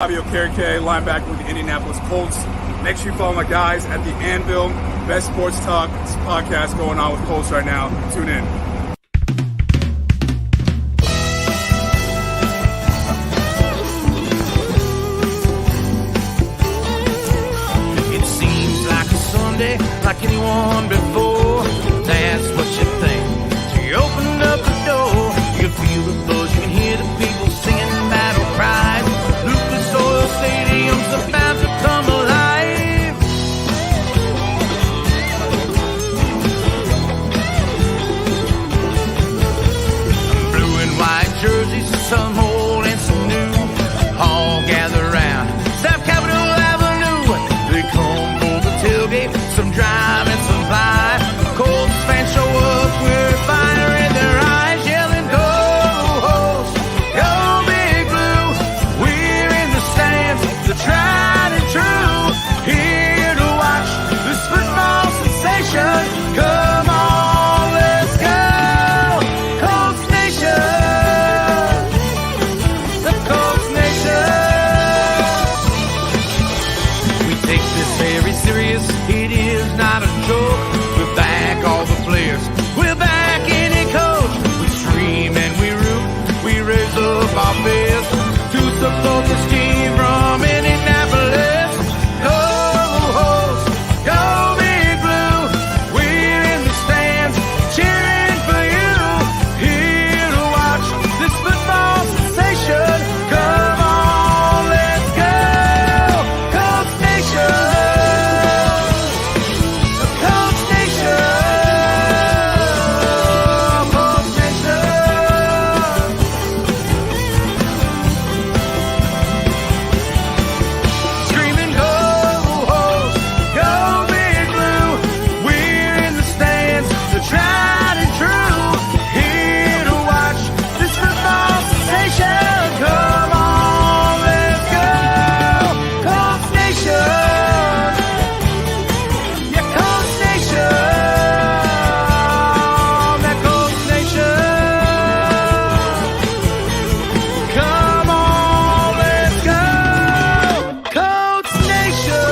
Fabio Carrique, linebacker with the Indianapolis Colts. Make sure you follow my guys at the Anvil, best sports talk podcast going on with Colts right now. Tune in. It seems like a Sunday, like anyone before. That's what you think. So you open up the door, you can feel the buzz, you can hear the people singing battle cries. Lucas Oil Stadium's about to come alive. Blue and white jerseys, some old and some new, all gather round South Capitol Avenue. They come for the tailgate, some drive and some fly. Colts fans show up with fire in their eyes, yelling, "Go Host, go Big Blue!" We're in the stands, the tried and true, here to watch this football sensation. Come on, let's go, Colts Nation, the Colts Nation. We take this very serious, it is not a joke. We're back, all the players, we're back in it, coach. We scream and we root, we raise up our fists to support this team from Indianapolis. Go Host, go Big Blue, we're in the stands cheering for you, here to watch this football sensation. Come on, let's go, Colts Nation, the Colts Nation, Colts Nation. Screaming, go Host, go Big Blue, we're in the stands, the tried and true, here to watch this football sensation. Come on, let's go, Colts Nation, yeah, Colts Nation, that Colts Nation. Come on, let's go, Colts Nation.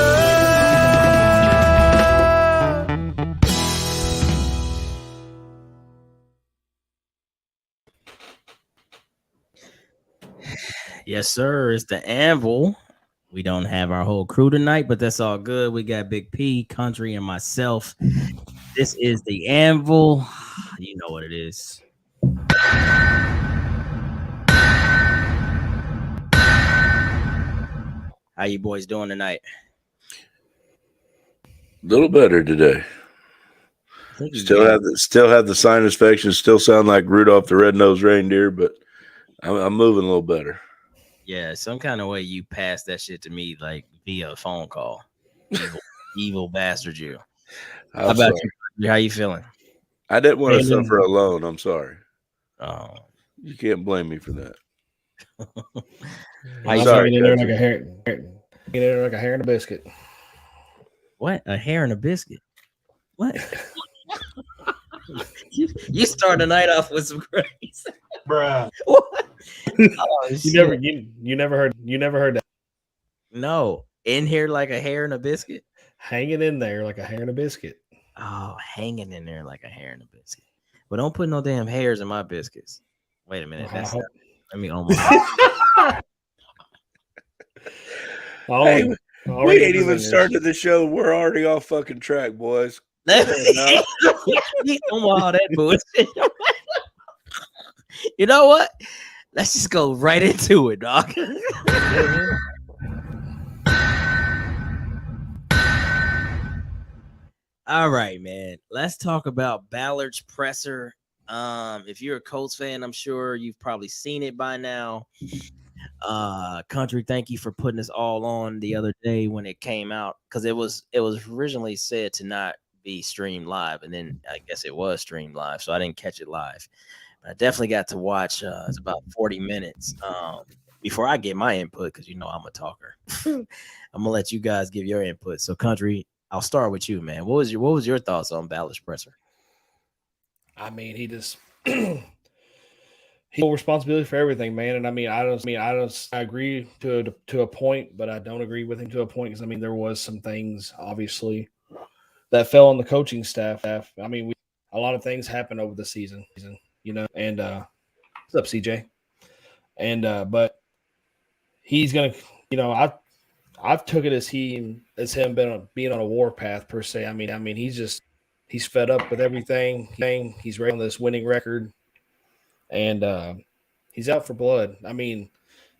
Yes, sir. It's the Anvil. We don't have our whole crew tonight, but that's all good. We got Big P, Country, and myself. This is the Anvil. You know what it is. How you boys doing tonight? A little better today. I think Still have the sinus infection. Still sound like Rudolph the Red-Nosed Reindeer, but I'm moving a little better. yeah, some kind of way you passed that shit to me like via a phone call. Evil bastard you. How I'm about sorry. you? How you feeling? I didn't want to Brandon. suffer alone. I'm sorry. Oh, You can't blame me for that. How you Sorry, hanging in there Country. like a hair, hanging in there like a hair and a biscuit. what? A hair and a biscuit? What? you start the night off with some crazy. Bruh. What? Oh, You shit. never heard that. No, in here like a hair and a biscuit. Hanging in there like a hair and a biscuit. Oh, hanging in there like a hair and a biscuit. But don't put no damn hairs in my biscuits. Wait a minute. That's not, let me almost. Hey, we ain't even started the show. We're already off fucking track, boys. Don't want all that bullshit. You know what? Let's just go right into it, dog. All right, man. Let's talk about Ballard's presser. If you're a Colts fan, I'm sure you've probably seen it by now. Country, thank you for putting us all on the other day when it came out, because it was originally said to not be streamed live, and then I guess it was streamed live, so I didn't catch it live. But I definitely got to watch. It's about 40 minutes before I get my input, because you know I'm a talker. I'm gonna let you guys give your input. So, Country, I'll start with you, man. What was your thoughts on Ballard's presser? I mean, he full responsibility for everything, man. And I mean, I agree to a point, but I don't agree with him to a point because I mean, there was some things obviously that fell on the coaching staff. I mean, a lot of things happened over the season, and what's up, CJ? And but he's gonna, I've took it as him being on a war path per se. I mean, he's fed up with everything. He's ready on this winning record, and he's out for blood. I mean,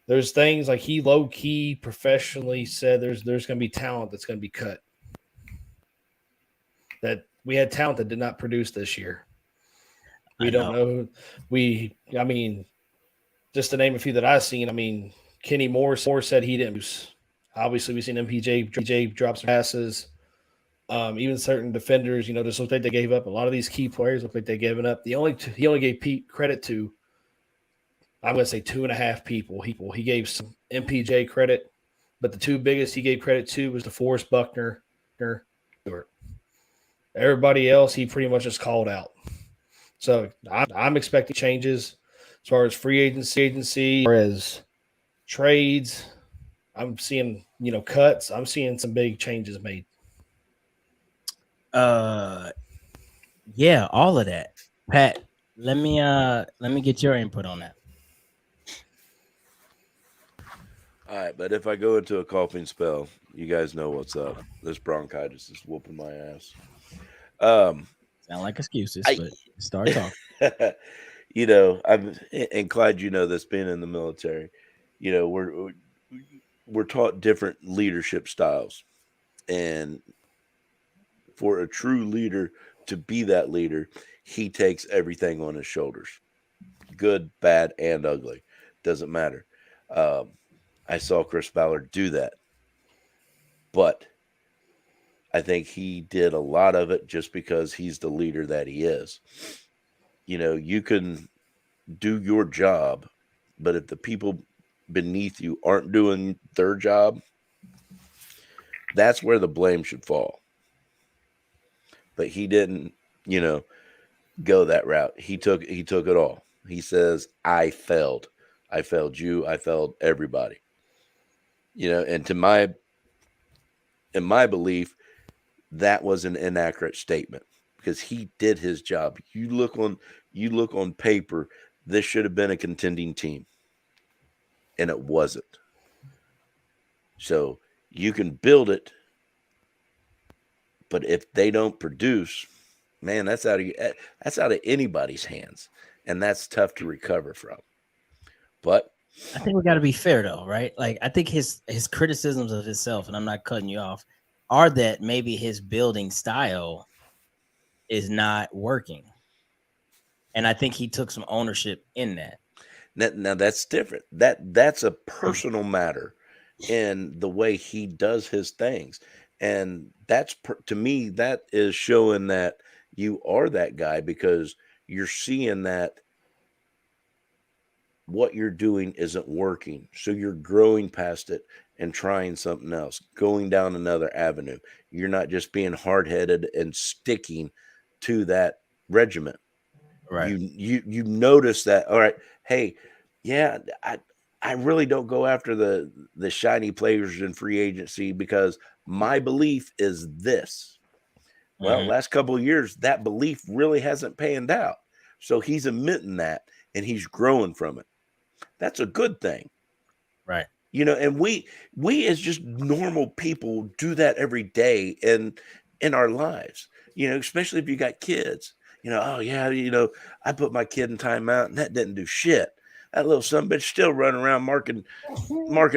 there's things like he low key professionally said there's going to be talent that's going to be cut. That we had talent that did not produce this year. We don't know. I mean, just to name a few that I've seen. I mean, Kenny Moore said he didn't. Obviously, we've seen MPJ drop some passes. Even certain defenders, just looked like they gave up. A lot of these key players look like they've given up. He only gave Pete credit to, I'm going to say 2.5 people. He gave some MPJ credit, but the two biggest he gave credit to was DeForest Buckner. Everybody else, he pretty much just called out. So I'm expecting changes as far as free agency, as far as trades. I'm seeing, cuts. I'm seeing some big changes made. Yeah, all of that. Pat, let me get your input on that. All right, but if I go into a coughing spell, you guys know what's up. This bronchitis is whooping my ass. Sound like excuses, but start talking. And Clyde, this being in the military, we're taught different leadership styles, and for a true leader to be that leader, he takes everything on his shoulders, good, bad, and ugly. Doesn't matter. I saw Chris Ballards do that, but I think he did a lot of it just because he's the leader that he is. You can do your job, but if the people beneath you aren't doing their job, that's where the blame should fall. But he didn't, go that route. He took it all. He says, I failed. I failed you. I failed everybody. And in my belief, that was an inaccurate statement because he did his job. You look on paper, this should have been a contending team, and it wasn't. So you can build it, but if they don't produce, man, that's out of anybody's hands, and that's tough to recover from. But I think we got to be fair, though, right? Like, I think his criticisms of himself, and I'm not cutting you off, are that maybe his building style is not working, and I think he took some ownership in that. Now that's different. That's a personal matter in the way he does his things, and that's to me that is showing that you are that guy because you're seeing that what you're doing isn't working. So you're growing past it and trying something else, going down another avenue. You're not just being hard-headed and sticking to that regiment. Right. You notice that, all right, hey, yeah, I really don't go after the shiny players in free agency because my belief is this. Well, last couple of years, that belief really hasn't panned out. So he's admitting that and he's growing from it. That's a good thing. Right. And we as just normal people do that every day in our lives, especially if you got kids, oh yeah, I put my kid in timeout and that didn't do shit. That little son bitch still running around marking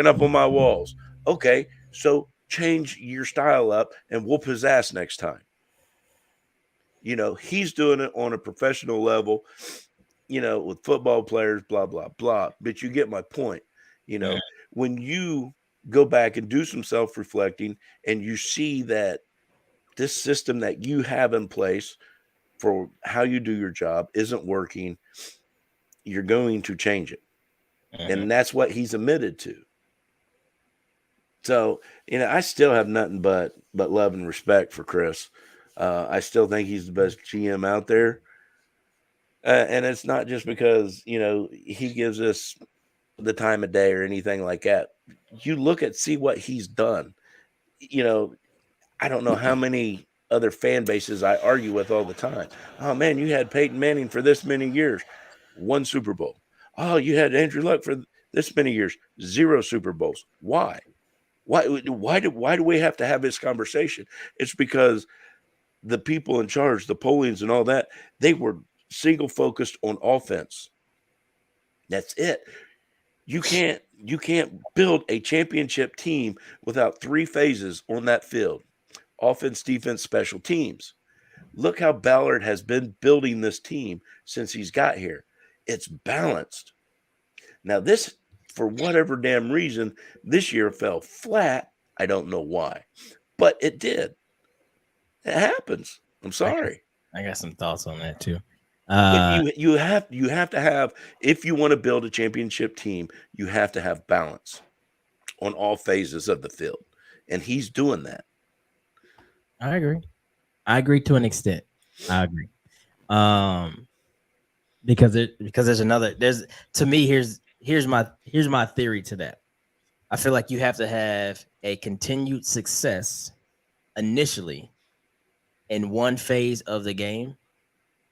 up on my walls. Okay. So change your style up and whoop his ass next time. He's doing it on a professional level, with football players, blah, blah, blah. But you get my point. When you go back and do some self-reflecting and you see that this system that you have in place for how you do your job isn't working, you're going to change it. And that's what he's admitted to. So, I still have nothing but love and respect for Chris. I still think he's the best GM out there. And it's not just because, he gives us the time of day or anything like that. You look at, see what he's done. I don't know how many other fan bases I argue with all the time. Oh man, you had Peyton Manning for this many years, 1 Super Bowl. Oh, you had Andrew Luck for this many years, 0 Super Bowls. Why? Why do we have to have this conversation? It's because the people in charge, the Polians and all that, they were single focused on offense. That's it. You can't build a championship team without 3 phases on that field: offense, defense, special teams. Look how Ballard has been building this team since he's got here. It's balanced. Now this, for whatever damn reason, this year fell flat. I don't know why, but it did. It happens. I'm sorry. I got some thoughts on that too. But you have to have, if you want to build a championship team, you have to have balance on all phases of the field, and he's doing that. I agree to an extent. I agree. Because to me, here's my theory to that. I feel like you have to have a continued success initially in one phase of the game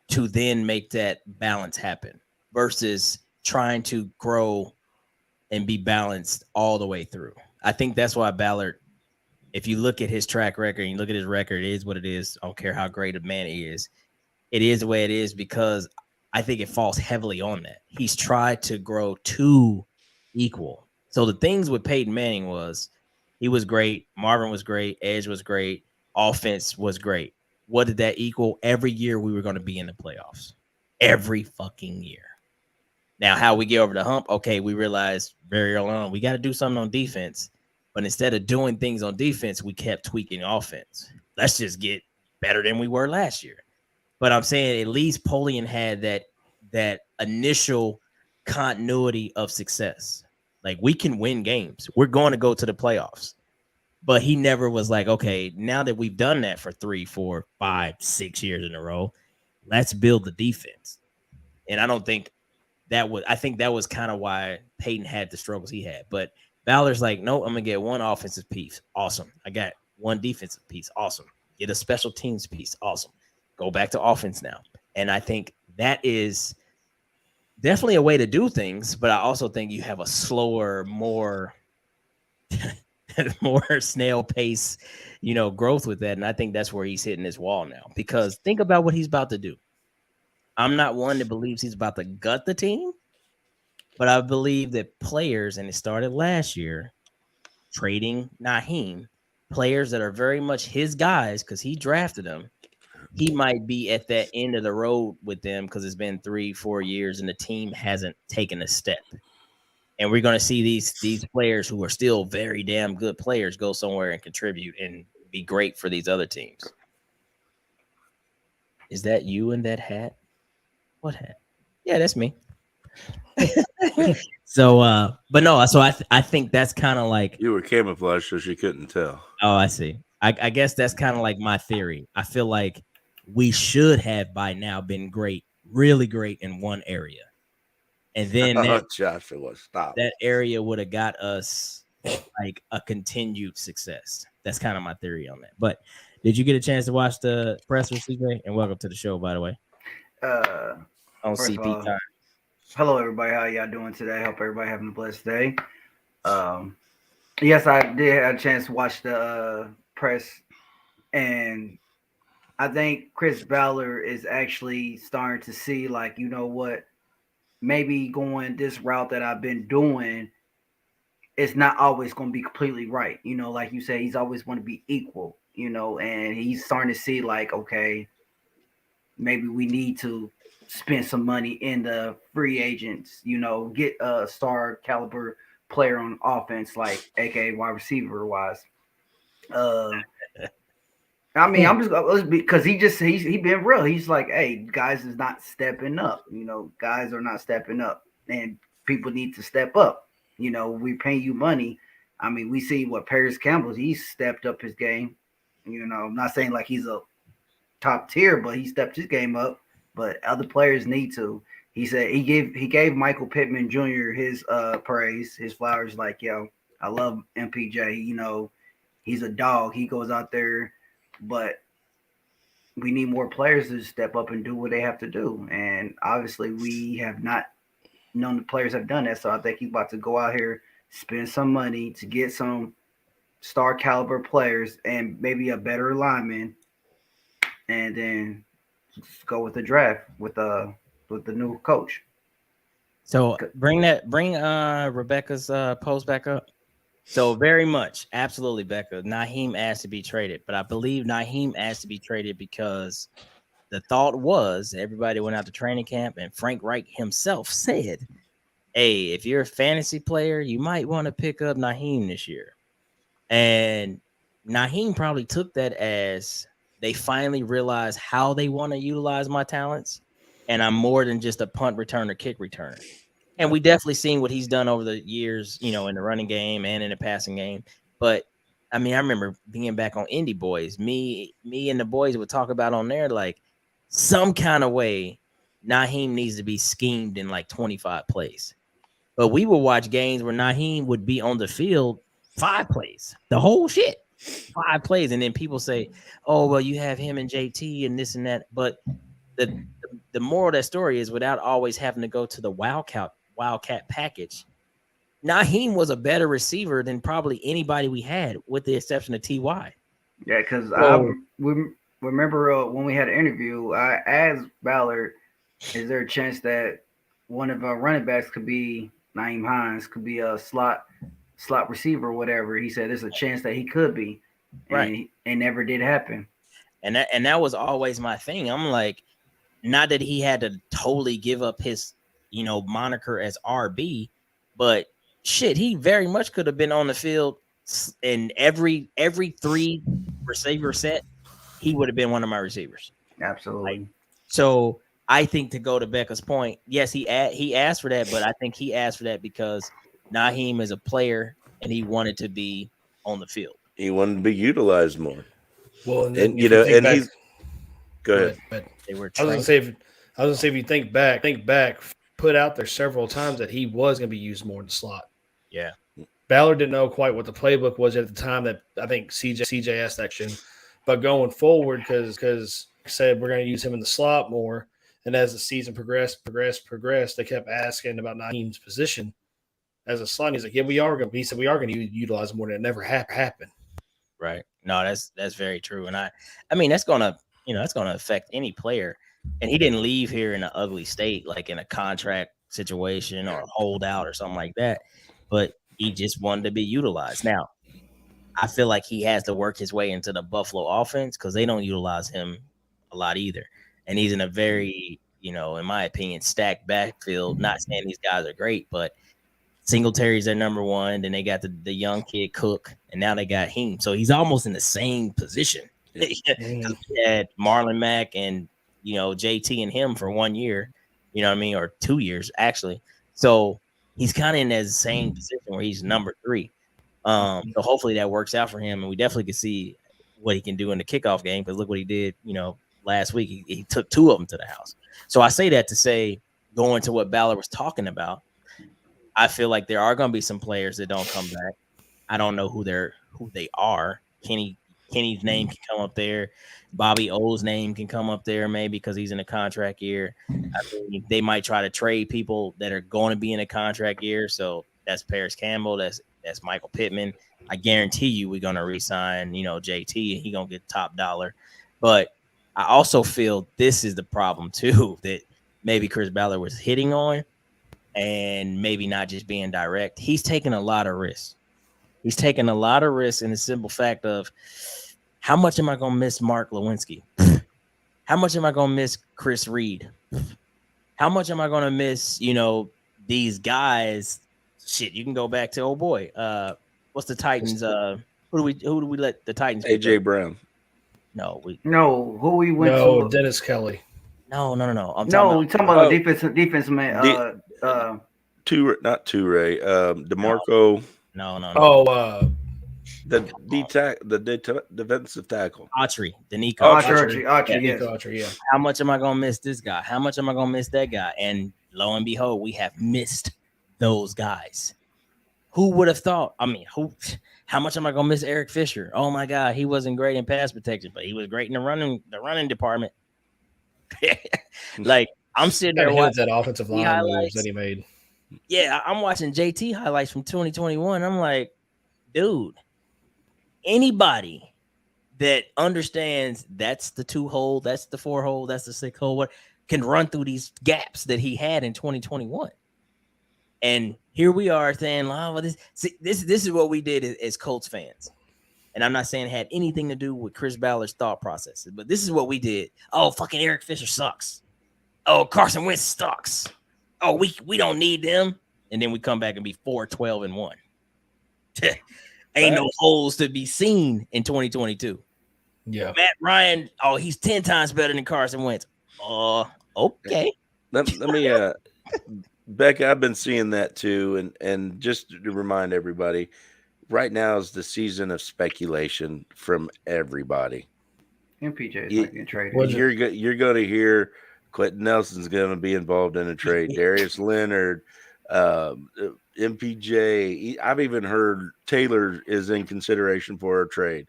to then make that balance happen versus trying to grow and be balanced all the way through. I think that's why Ballard, if you look at his track record and you look at his record, it is what it is. I don't care how great a man he is. It is the way it is because I think it falls heavily on that. He's tried to grow too equal. So the things with Peyton Manning was he was great. Marvin was great. Edge was great. Offense was great. What did that equal? Every year we were going to be in the playoffs. Every fucking year. Now, how we get over the hump, okay, we realized very early on we got to do something on defense. But instead of doing things on defense, we kept tweaking offense. Let's just get better than we were last year. But I'm saying at least Polian had that initial continuity of success. Like, we can win games. We're going to go to the playoffs. But he never was like, okay, now that we've done that for 3, 4, 5, 6 years in a row, let's build the defense. And I think that was kind of why Peyton had the struggles he had. But Ballard's like, no, I'm going to get one offensive piece. Awesome. I got one defensive piece. Awesome. Get a special teams piece. Awesome. Go back to offense now. And I think that is definitely a way to do things. But I also think you have a slower, more snail pace, growth with that. And I think that's where he's hitting his wall now. Because think about what he's about to do. I'm not one that believes he's about to gut the team. But I believe that players, and it started last year, trading Naheem, players that are very much his guys because he drafted them, he might be at that end of the road with them because it's been 3-4 years and the team hasn't taken a step. And we're going to see these players who are still very damn good players go somewhere and contribute and be great for these other teams. Is that you in that hat? What hat? Yeah, that's me. So, but no, so I think that's kind of like you were camouflaged, so she couldn't tell. Oh, I see. I guess that's kind of like my theory. I feel like we should have by now been great, really great in one area, and then Joshua, stop. That area would have got us like a continued success. That's kind of my theory on that. But did you get a chance to watch the presser, CJ? And welcome to the show, by the way. On CP time. Hello, everybody. How y'all doing today? Hope everybody having a blessed day. Yes, I did have a chance to watch the press, and I think Chris Ballard is actually starting to see, like, you know what, maybe going this route that I've been doing, it's not always going to be completely right. Like you say, he's always going to be equal, and he's starting to see, like, okay, maybe we need to spend some money in the free agents, get a star caliber player on offense, like aka wide receiver wise. I mean, I'm just because he been real. He's like, hey, guys is not stepping up. Guys are not stepping up, and people need to step up. We paying you money. I mean, we see what Paris Campbell, he's stepped up his game. I'm not saying like he's a top tier, but he stepped his game up. but other players need to. He said he gave Michael Pittman Jr. his praise, his flowers. Like, yo, I love MPJ. You know, he's a dog. He goes out there, but we need more players to step up and do what they have to do. And obviously, we have not known the players have done that. So I think he's about to go out here, spend some money to get some star caliber players and maybe a better lineman, and then just go with the draft with the new coach. So bring Rebecca's post back up. So very much, absolutely, Becca. Naheem asked to be traded, but I believe Naheem asked to be traded because the thought was everybody went out to training camp, and Frank Reich himself said, "Hey, if you're a fantasy player, you might want to pick up Naheem this year." And Naheem probably took that as they finally realized how they want to utilize my talents, and I'm more than just a punt returner, kick returner. And we definitely seen what he's done over the years, you know, in the running game and in the passing game. But I mean, I remember being back on Indy Boys. Me and the boys would talk about on there like some kind of way Naheem needs to be schemed in like 25 plays. But we would watch games where Naheem would be on the field 5 plays, the whole shit, 5 plays. And then people say, oh, well, you have him and JT and this and that. But the moral of that story is without always having to go to the Wildcat package, Naheem was a better receiver than probably anybody we had, with the exception of T.Y. Yeah, because I remember when we had an interview, I asked Ballard, is there a chance that one of our running backs could be Naeem Hines, could be a slot receiver or whatever? He said there's a chance that he could be. Right. And it never did happen. And that was always my thing. I'm like, not that he had to totally give up his, you know, moniker as RB, but shit, he very much could have been on the field in every 3 receiver set. He would have been one of my receivers. Absolutely. Like, so I think, to go to Becca's point, yes, he asked for that, but I think he asked for that because Naheem is a player and he wanted to be on the field. He wanted to be utilized more. Well, and you know, and back, he's go ahead. They were. I was gonna say if you think back, put out there several times that he was gonna be used more in the slot. Yeah. Ballard didn't know quite what the playbook was at the time that I think CJ asked that question. But going forward, because said we're going to use him in the slot more, and as the season progressed, they kept asking about Naheem's position as a slot. He's like, yeah, we are going to utilize him more. That never happened. Right. No, that's very true. And I mean, that's going to affect any player. And he didn't leave here in an ugly state, like in a contract situation or a holdout or something like that. But he just wanted to be utilized. Now, I feel like he has to work his way into the Buffalo offense because they don't utilize him a lot either. And he's in a very, you know, in my opinion, stacked backfield. Not saying these guys are great, but Singletary's their number one. Then they got the young kid Cook, and now they got him. So he's almost in the same position. He had Marlon Mack and, you know, JT and him for 1 year, you know what I mean, or 2 years actually. So he's kind of in that same position where he's number 3. So hopefully that works out for him, and we definitely can see what he can do in the kickoff game. Because look what he did, you know, last week. He took 2 of them to the house. So I say that to say, going to what Ballard was talking about, I feel like there are going to be some players that don't come back. I don't know who they are. Kenny's name can come up there. Bobby O's name can come up there maybe because he's in a contract year. I mean, they might try to trade people that are going to be in a contract year. So that's Paris Campbell. That's Michael Pittman. I guarantee you we're going to re-sign, you know, JT, and he's going to get top dollar. But I also feel this is the problem too, that maybe Chris Ballard was hitting on, and maybe not just being direct. He's taking a lot of risks. He's taking a lot of risks in the simple fact of, how much am I going to miss Mark Lewinsky? How much am I going to miss Chris Reed? How much am I going to miss, you know, these guys? Shit, you can go back to, oh boy, what's the Titans? Who do we let the Titans? AJ Brown. Who we went to? No, Dennis Kelly. No. We're talking about defense man. Not Toure. DeMarco. No. Oh, the defensive tackle. Autry, Danico. Autry, yes. Autry, yeah. How much am I gonna miss this guy? How much am I gonna miss that guy? And lo and behold, we have missed those guys. Who would have thought? I mean, how much am I gonna miss Eric Fisher? Oh my God, he wasn't great in pass protection, but he was great in the running department. Like I'm sitting there watching that offensive line moves that he made. Yeah, I'm watching JT highlights from 2021. I'm like, dude, anybody that understands that's the 2 hole, that's the 4 hole, that's the 6 hole, what can run through these gaps that he had in 2021. And here we are saying, oh, well, this is what we did as Colts fans. And I'm not saying it had anything to do with Chris Ballard's thought processes, but this is what we did. Oh, fucking Eric Fisher sucks. Oh, Carson Wentz sucks. Oh, we don't need them. And then we come back and be 4-12-1. Ain't no holes to be seen in 2022. Yeah. Matt Ryan, oh, he's 10 times better than Carson Wentz. Okay. Let me Becca, I've been seeing that too, and just to remind everybody, right now is the season of speculation from everybody. MPJ is not getting traded. You're going to hear Quentin Nelson's going to be involved in a trade. Darius Leonard, MPJ. I've even heard Taylor is in consideration for a trade.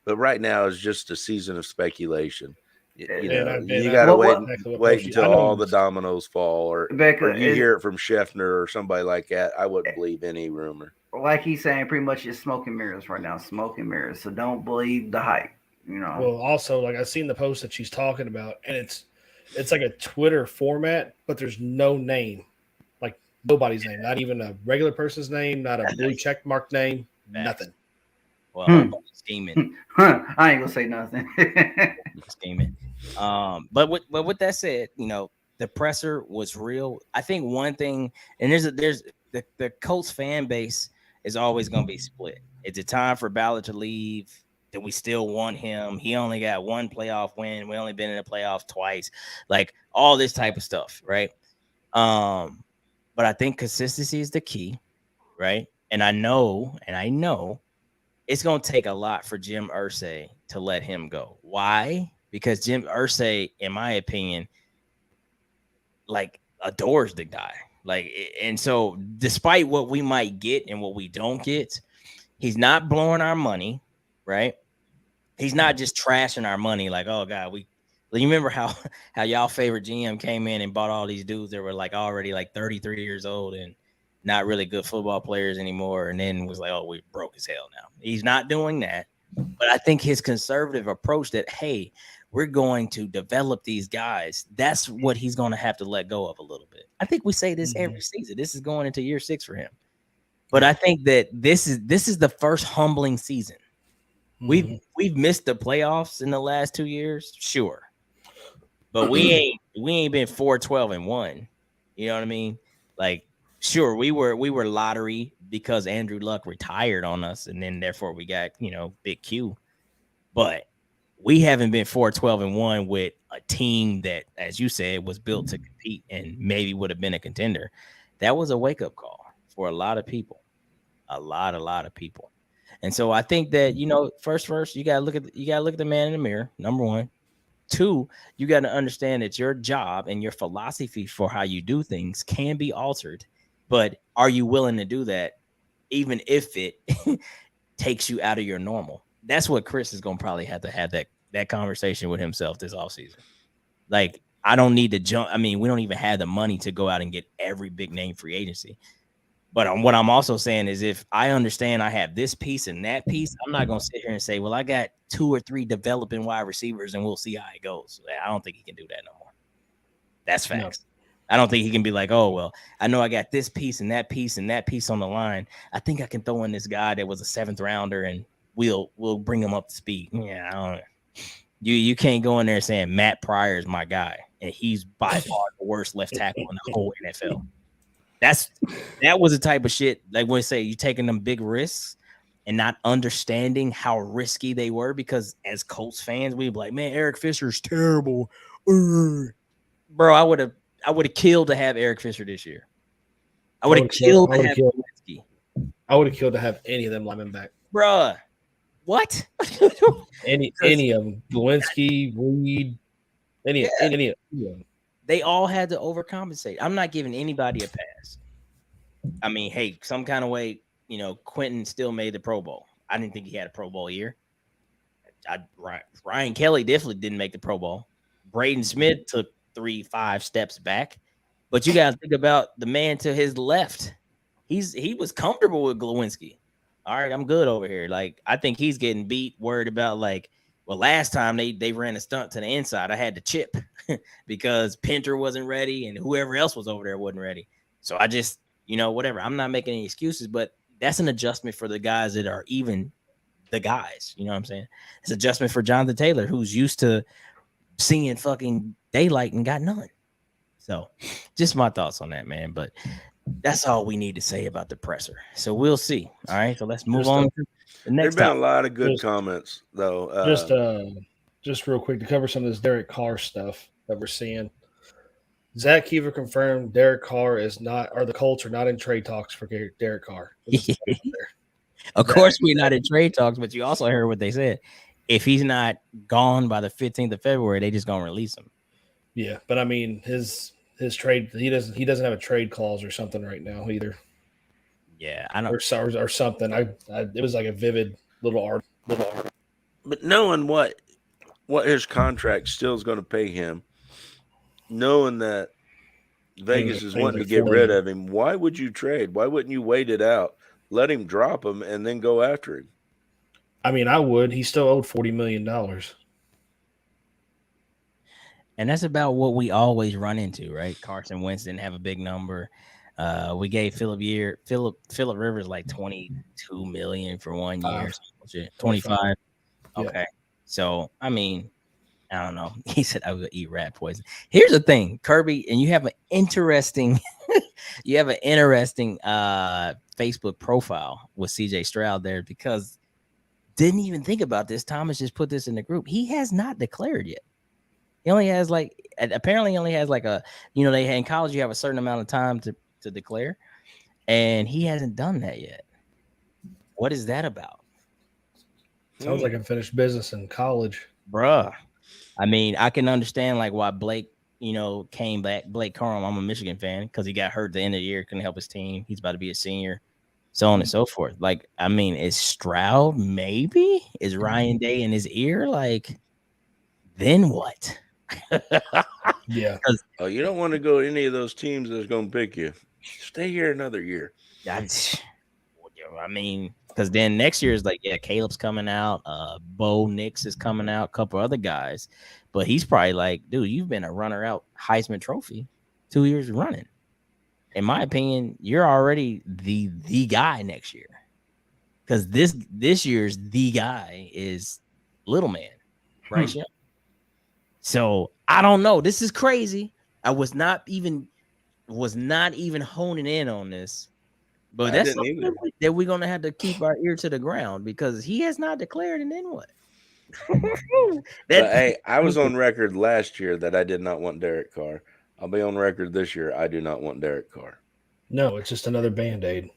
But right now is just a season of speculation. You got to wait until all the dominoes fall, or you hear it from Scheffner or somebody like that. I wouldn't believe any rumor. Like he's saying, pretty much it's smoke and mirrors right now. Smoke and mirrors. So don't believe the hype. You know. Well, also, like I've seen the post that she's talking about, and it's like a Twitter format, but there's no name, like nobody's name, not even a regular person's name, not a blue check mark name, nothing. Well, scheming. I ain't gonna say nothing. Scheming. But with that said, you know, the presser was real. I think one thing, and there's the Colts fan base is always gonna be split. It's a time for Ballard to leave. Do we still want him? He only got 1 playoff win. We only been in the playoffs twice. Like all this type of stuff, right? But I think consistency is the key, right? And I know it's going to take a lot for Jim Irsay to let him go. Why? Because Jim Irsay, in my opinion, like adores the guy. Like, and so despite what we might get and what we don't get, he's not blowing our money, right? He's not just trashing our money. Like, oh God, you remember how y'all favorite GM came in and bought all these dudes that were like already like 33 years old and not really good football players anymore, and then was like, oh, we broke as hell now. He's not doing that. But I think his conservative approach that, hey, we're going to develop these guys, that's what he's going to have to let go of a little bit. I think we say this every season. This is going into year 6 for him. But I think that this is the first humbling season. We've missed the playoffs in the last 2 years, sure. But we ain't been 4-12-1. You know what I mean? Like, sure, we were lottery because Andrew Luck retired on us, and then therefore we got, Big Q. But we haven't been 4-12-1 with a team that, as you said, was built to compete and maybe would have been a contender. That was a wake-up call for a lot of people. A lot of people. And so I think that, first, you gotta look at the man in the mirror, number 1. 2, you got to understand that your job and your philosophy for how you do things can be altered. But are you willing to do that, even if it takes you out of your normal? That's what Chris is going to probably have to have that conversation with himself this offseason. Like, I don't need to jump. I mean, we don't even have the money to go out and get every big name free agency. But what I'm also saying is if I understand I have this piece and that piece, I'm not going to sit here and say, well, I got 2 or 3 developing wide receivers and we'll see how it goes. I don't think he can do that no more. That's facts. No. I don't think he can be like, oh, well, I know I got this piece and that piece and that piece on the line. I think I can throw in this guy that was a 7th rounder and we'll bring him up to speed. Yeah, I don't know. You can't go in there saying Matt Pryor is my guy and he's by far the worst left tackle in the whole NFL. That was the type of shit, like when I say you taking them big risks and not understanding how risky they were, because as Colts fans, we'd be like, man, Eric Fisher's terrible. Bro, I would have killed to have Eric Fisher this year. I would have killed to have Kowalski. I would have killed to have any of them linemen back. bruh. What? Any of them, Lewinsky, Reed, any of them. They all had to overcompensate. I'm not giving anybody a pass. I mean, hey, some kind of way, Quentin still made the Pro Bowl. I didn't think he had a Pro Bowl year. Ryan Kelly definitely didn't make the Pro Bowl. Braden Smith took 3-5 steps back. But you got to think about the man to his left. He was comfortable with Glowinski. All right, I'm good over here. Like, I think he's getting beat, worried about last time they ran a stunt to the inside. I had to chip because Pinter wasn't ready and whoever else was over there wasn't ready. So I just, whatever. I'm not making any excuses, but that's an adjustment for the guys that are even the guys. You know what I'm saying? It's an adjustment for Jonathan Taylor, who's used to seeing fucking daylight and got none. So just my thoughts on that, man. But that's all we need to say about the presser. So we'll see. All right. So let's move on to the next There've been topic. a lot of good comments, though. Just real quick to cover some of this Derek Carr stuff that we're seeing. Zach Keefer confirmed Derek Carr the Colts are not in trade talks for Derek Carr. Of course, we're not in trade talks, but you also heard what they said. If he's not gone by the 15th of February, they just gonna release him. Yeah, but I mean his trade he doesn't have a trade clause or something right now either. Yeah, I know, or something. It was like a vivid little art. But knowing what his contract still is going to pay him, knowing that Vegas is wanting to get rid of him, why would you trade? Why wouldn't you wait it out, let him drop him, and then go after him? I mean, I would. He still owed $40 million. and that's about what we always run into, right? Carson Wentz didn't have a big number. We gave Phillip Rivers like $22 million for 1 year. 25. Okay. Yeah. So, I mean, I don't know. He said I would eat rat poison. Here's the thing, Kirby, and you have an interesting Facebook profile with CJ Stroud there, because didn't even think about this. Thomas just put this in the group. He has not declared yet. He only has apparently only has they in college you have a certain amount of time to declare, and he hasn't done that yet. What is that about? Sounds like unfinished business in college, bruh. I mean, I can understand why Blake, came back. Blake Corum, I'm a Michigan fan, because he got hurt at the end of the year, couldn't help his team. He's about to be a senior, so on and so forth. Is Stroud maybe? Is Ryan Day in his ear? Then what? Yeah. Oh, you don't want to go to any of those teams that's going to pick you. Stay here another year. I mean, because then next year is Caleb's coming out, Bo Nix is coming out, a couple other guys, but he's probably dude, you've been a runner-out Heisman Trophy 2 years running. In my opinion, you're already the guy next year, because this year's the guy is little man, Bryce Young. So I don't know. This is crazy. I was not even honing in on this. But that's something that we're gonna have to keep our ear to the ground, because he has not declared, and then what? Hey, I was on record last year that I did not want Derek Carr. I'll be on record this year. I do not want Derek Carr. No, it's just another Band-Aid.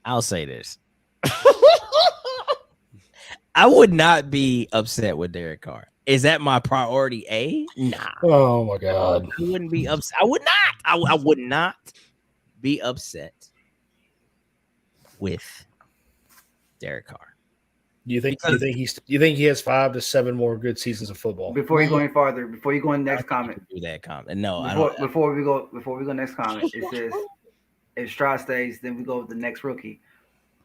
I'll say this. I would not be upset with Derek Carr. Is that my priority A? Nah. Oh my God. I wouldn't be upset. I would not. I would not be upset with Derek Carr. Do you think he has 5 to 7 more good seasons of football? Before you go any farther, before you go in the next comment, do that comment. No, before we go next comment, it says if Stroud stays, then we go with the next rookie.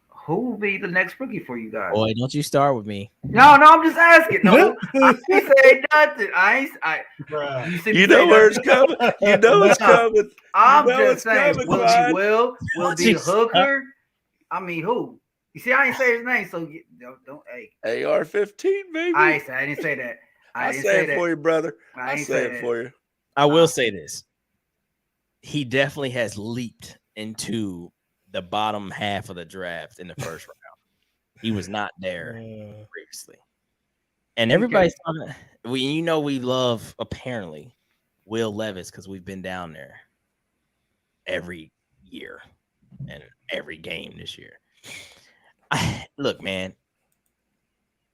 Who will be the next rookie for you guys? Boy, don't you start with me. No, I'm just asking. No, I didn't say nothing. You know where it's coming. You know it's coming. I'm just saying. Will be Hooker? I mean, who? You see, I ain't say his name, so don't. Hey, AR-15, baby. I didn't say that. I say it for you, brother. I say it for you. I will say this: he definitely has leaped into the bottom half of the draft in the first round. He was not there previously, and everybody's talking. We love apparently Will Levis, because we've been down there every year and every game this year. Look, man.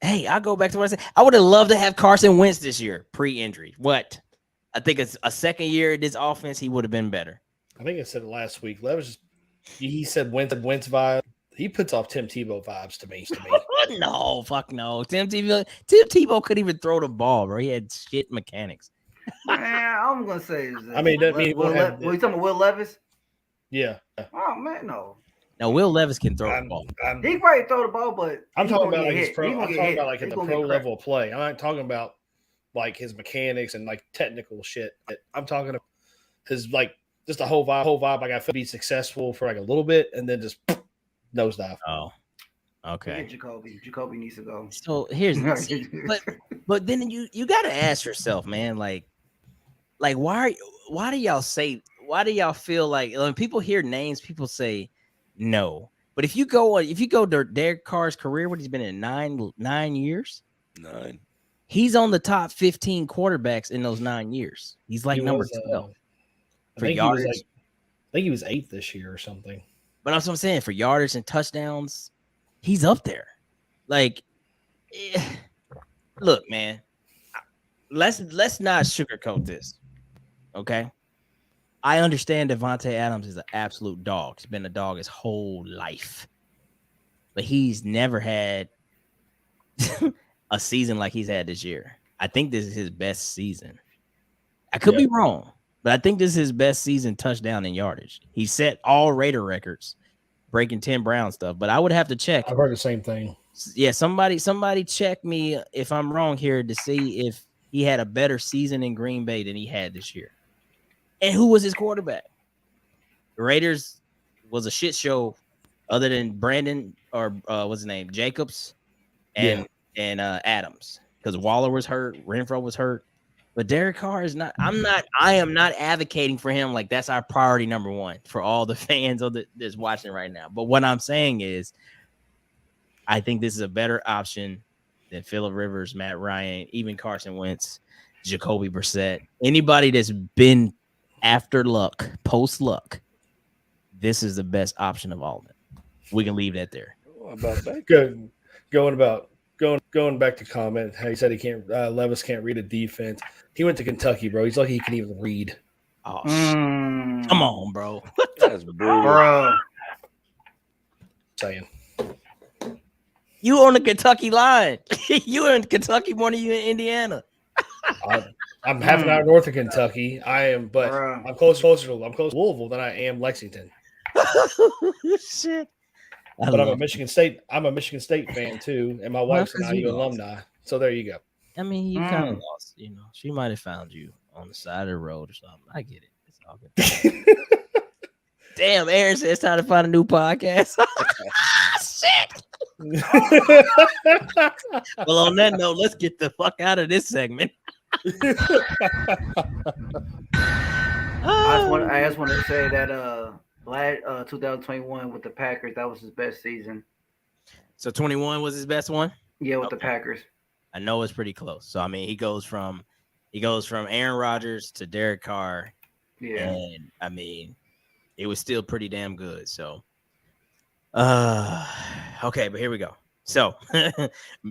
Hey, I'll go back to what I said. I would have loved to have Carson Wentz this year, pre-injury. What? I think it's a second year in this offense, he would have been better. I think I said it last week. That was just he said Wentz vibe. He puts off Tim Tebow vibes to me. No, fuck no. Tim Tebow couldn't even throw the ball, bro. He had shit mechanics. Man, I'm gonna say. I mean, that mean Were you talking about Will Levis? Yeah. Oh man, no. Now Will Levis can throw the ball. He probably throw the ball, but I'm talking about like his pro. I'm talking about like in the pro level of play. I'm not talking about like his mechanics and like technical shit. I'm talking about his like just the whole vibe. Like I feel be successful for like a little bit and then just nosedive. Oh, okay. Jacoby needs to go. So here's but then you got to ask yourself, man, like why do y'all feel like when people hear names, people say no. But if you go to Derek Carr's career, what he's been in 9 years, 9. He's on the top 15 quarterbacks in those 9 years. He's like number 12 for yardage. I think he was 8th this year or something. But that's what I'm saying, for yardage and touchdowns, he's up there. Like, look, man, let's not sugarcoat this, okay? I understand Devontae Adams is an absolute dog. He's been a dog his whole life. But he's never had a season like he's had this year. I think this is his best season. I could be wrong, but I think this is his best season touchdown and yardage. He set all Raider records, breaking Tim Brown stuff. But I would have to check. I've heard the same thing. Yeah, somebody check me if I'm wrong here to see if he had a better season in Green Bay than he had this year. And who was his quarterback? The Raiders was a shit show other than Brandon or what's his name? Jacobs and Adams. Because Waller was hurt, Renfro was hurt. But Derek Carr is not. I am not advocating for him like that's our priority number one for all the fans that's watching right now. But what I'm saying is, I think this is a better option than Phillip Rivers, Matt Ryan, even Carson Wentz, Jacoby Brissett, anybody that's been after luck, post luck. This is the best option of all of them. We can leave that there. About that? Good. Going back to comment. He said he can't. Levis can't read a defense. He went to Kentucky, bro. He's lucky he can even read. Oh, come on, bro. That's brutal. Bro. Saying. You on the Kentucky line. You in Kentucky more than you in Indiana. I'm half an hour north of Kentucky. I am, but Bro. I'm closer to Louisville than I am Lexington. Shit. But I'm a Michigan State fan too, and my wife's an IU alumni. So there you go. I mean, you kind of lost. You know, she might have found you on the side of the road or something. I get it. It's all good. Damn, Aaron said it's time to find a new podcast. Shit. Well, on that note, let's get the fuck out of this segment. I just want to say that 2021 with the Packers, that was his best season. So 21 was his best one? Yeah, with the Packers. I know it's pretty close. So I mean, he goes from Aaron Rodgers to Derek Carr. Yeah. And I mean, it was still pretty damn good. So okay, but here we go. So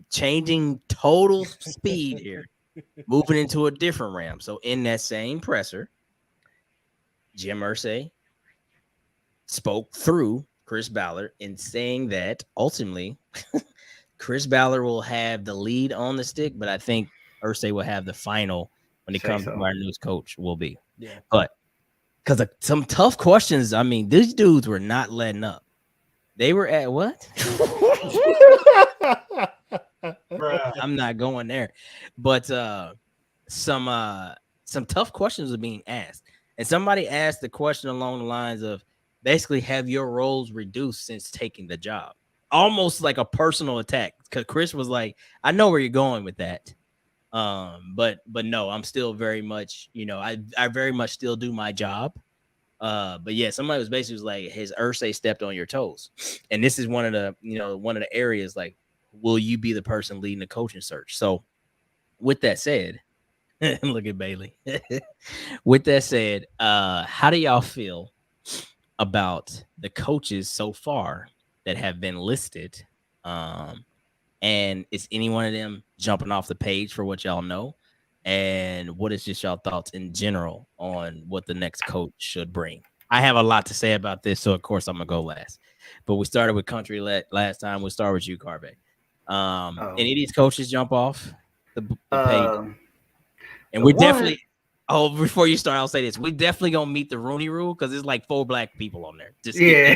changing total speed here, moving into a different realm. So in that same presser, Jim Irsay spoke through Chris Ballard in saying that ultimately Chris Ballard will have the lead on the stick, but I think Irsay will have the final when it comes to our news coach will be. Yeah. But because some tough questions, I mean, these dudes were not letting up. They were at what? I'm not going there. But some tough questions are being asked. And somebody asked the question along the lines of basically, have your roles reduced since taking the job? Almost like a personal attack. Because Chris was like, I know where you're going with that. But no, I'm still very much, I very much still do my job. But yeah, somebody was basically like, his Irsay stepped on your toes. And this is one of the areas like, will you be the person leading the coaching search? So with that said, look at Bailey. With that said, how do y'all feel about the coaches so far that have been listed And is any one of them jumping off the page for what y'all know? And what is just y'all thoughts in general on what the next coach should bring? I have a lot to say about this, so of course I'm gonna go last. But we started with Country last time. We'll start with you, Carve. Any of these coaches jump off the page? And we're definitely. Oh, before you start, I'll say this: we definitely gonna meet the Rooney Rule because there's like 4 black people on there. Just yeah.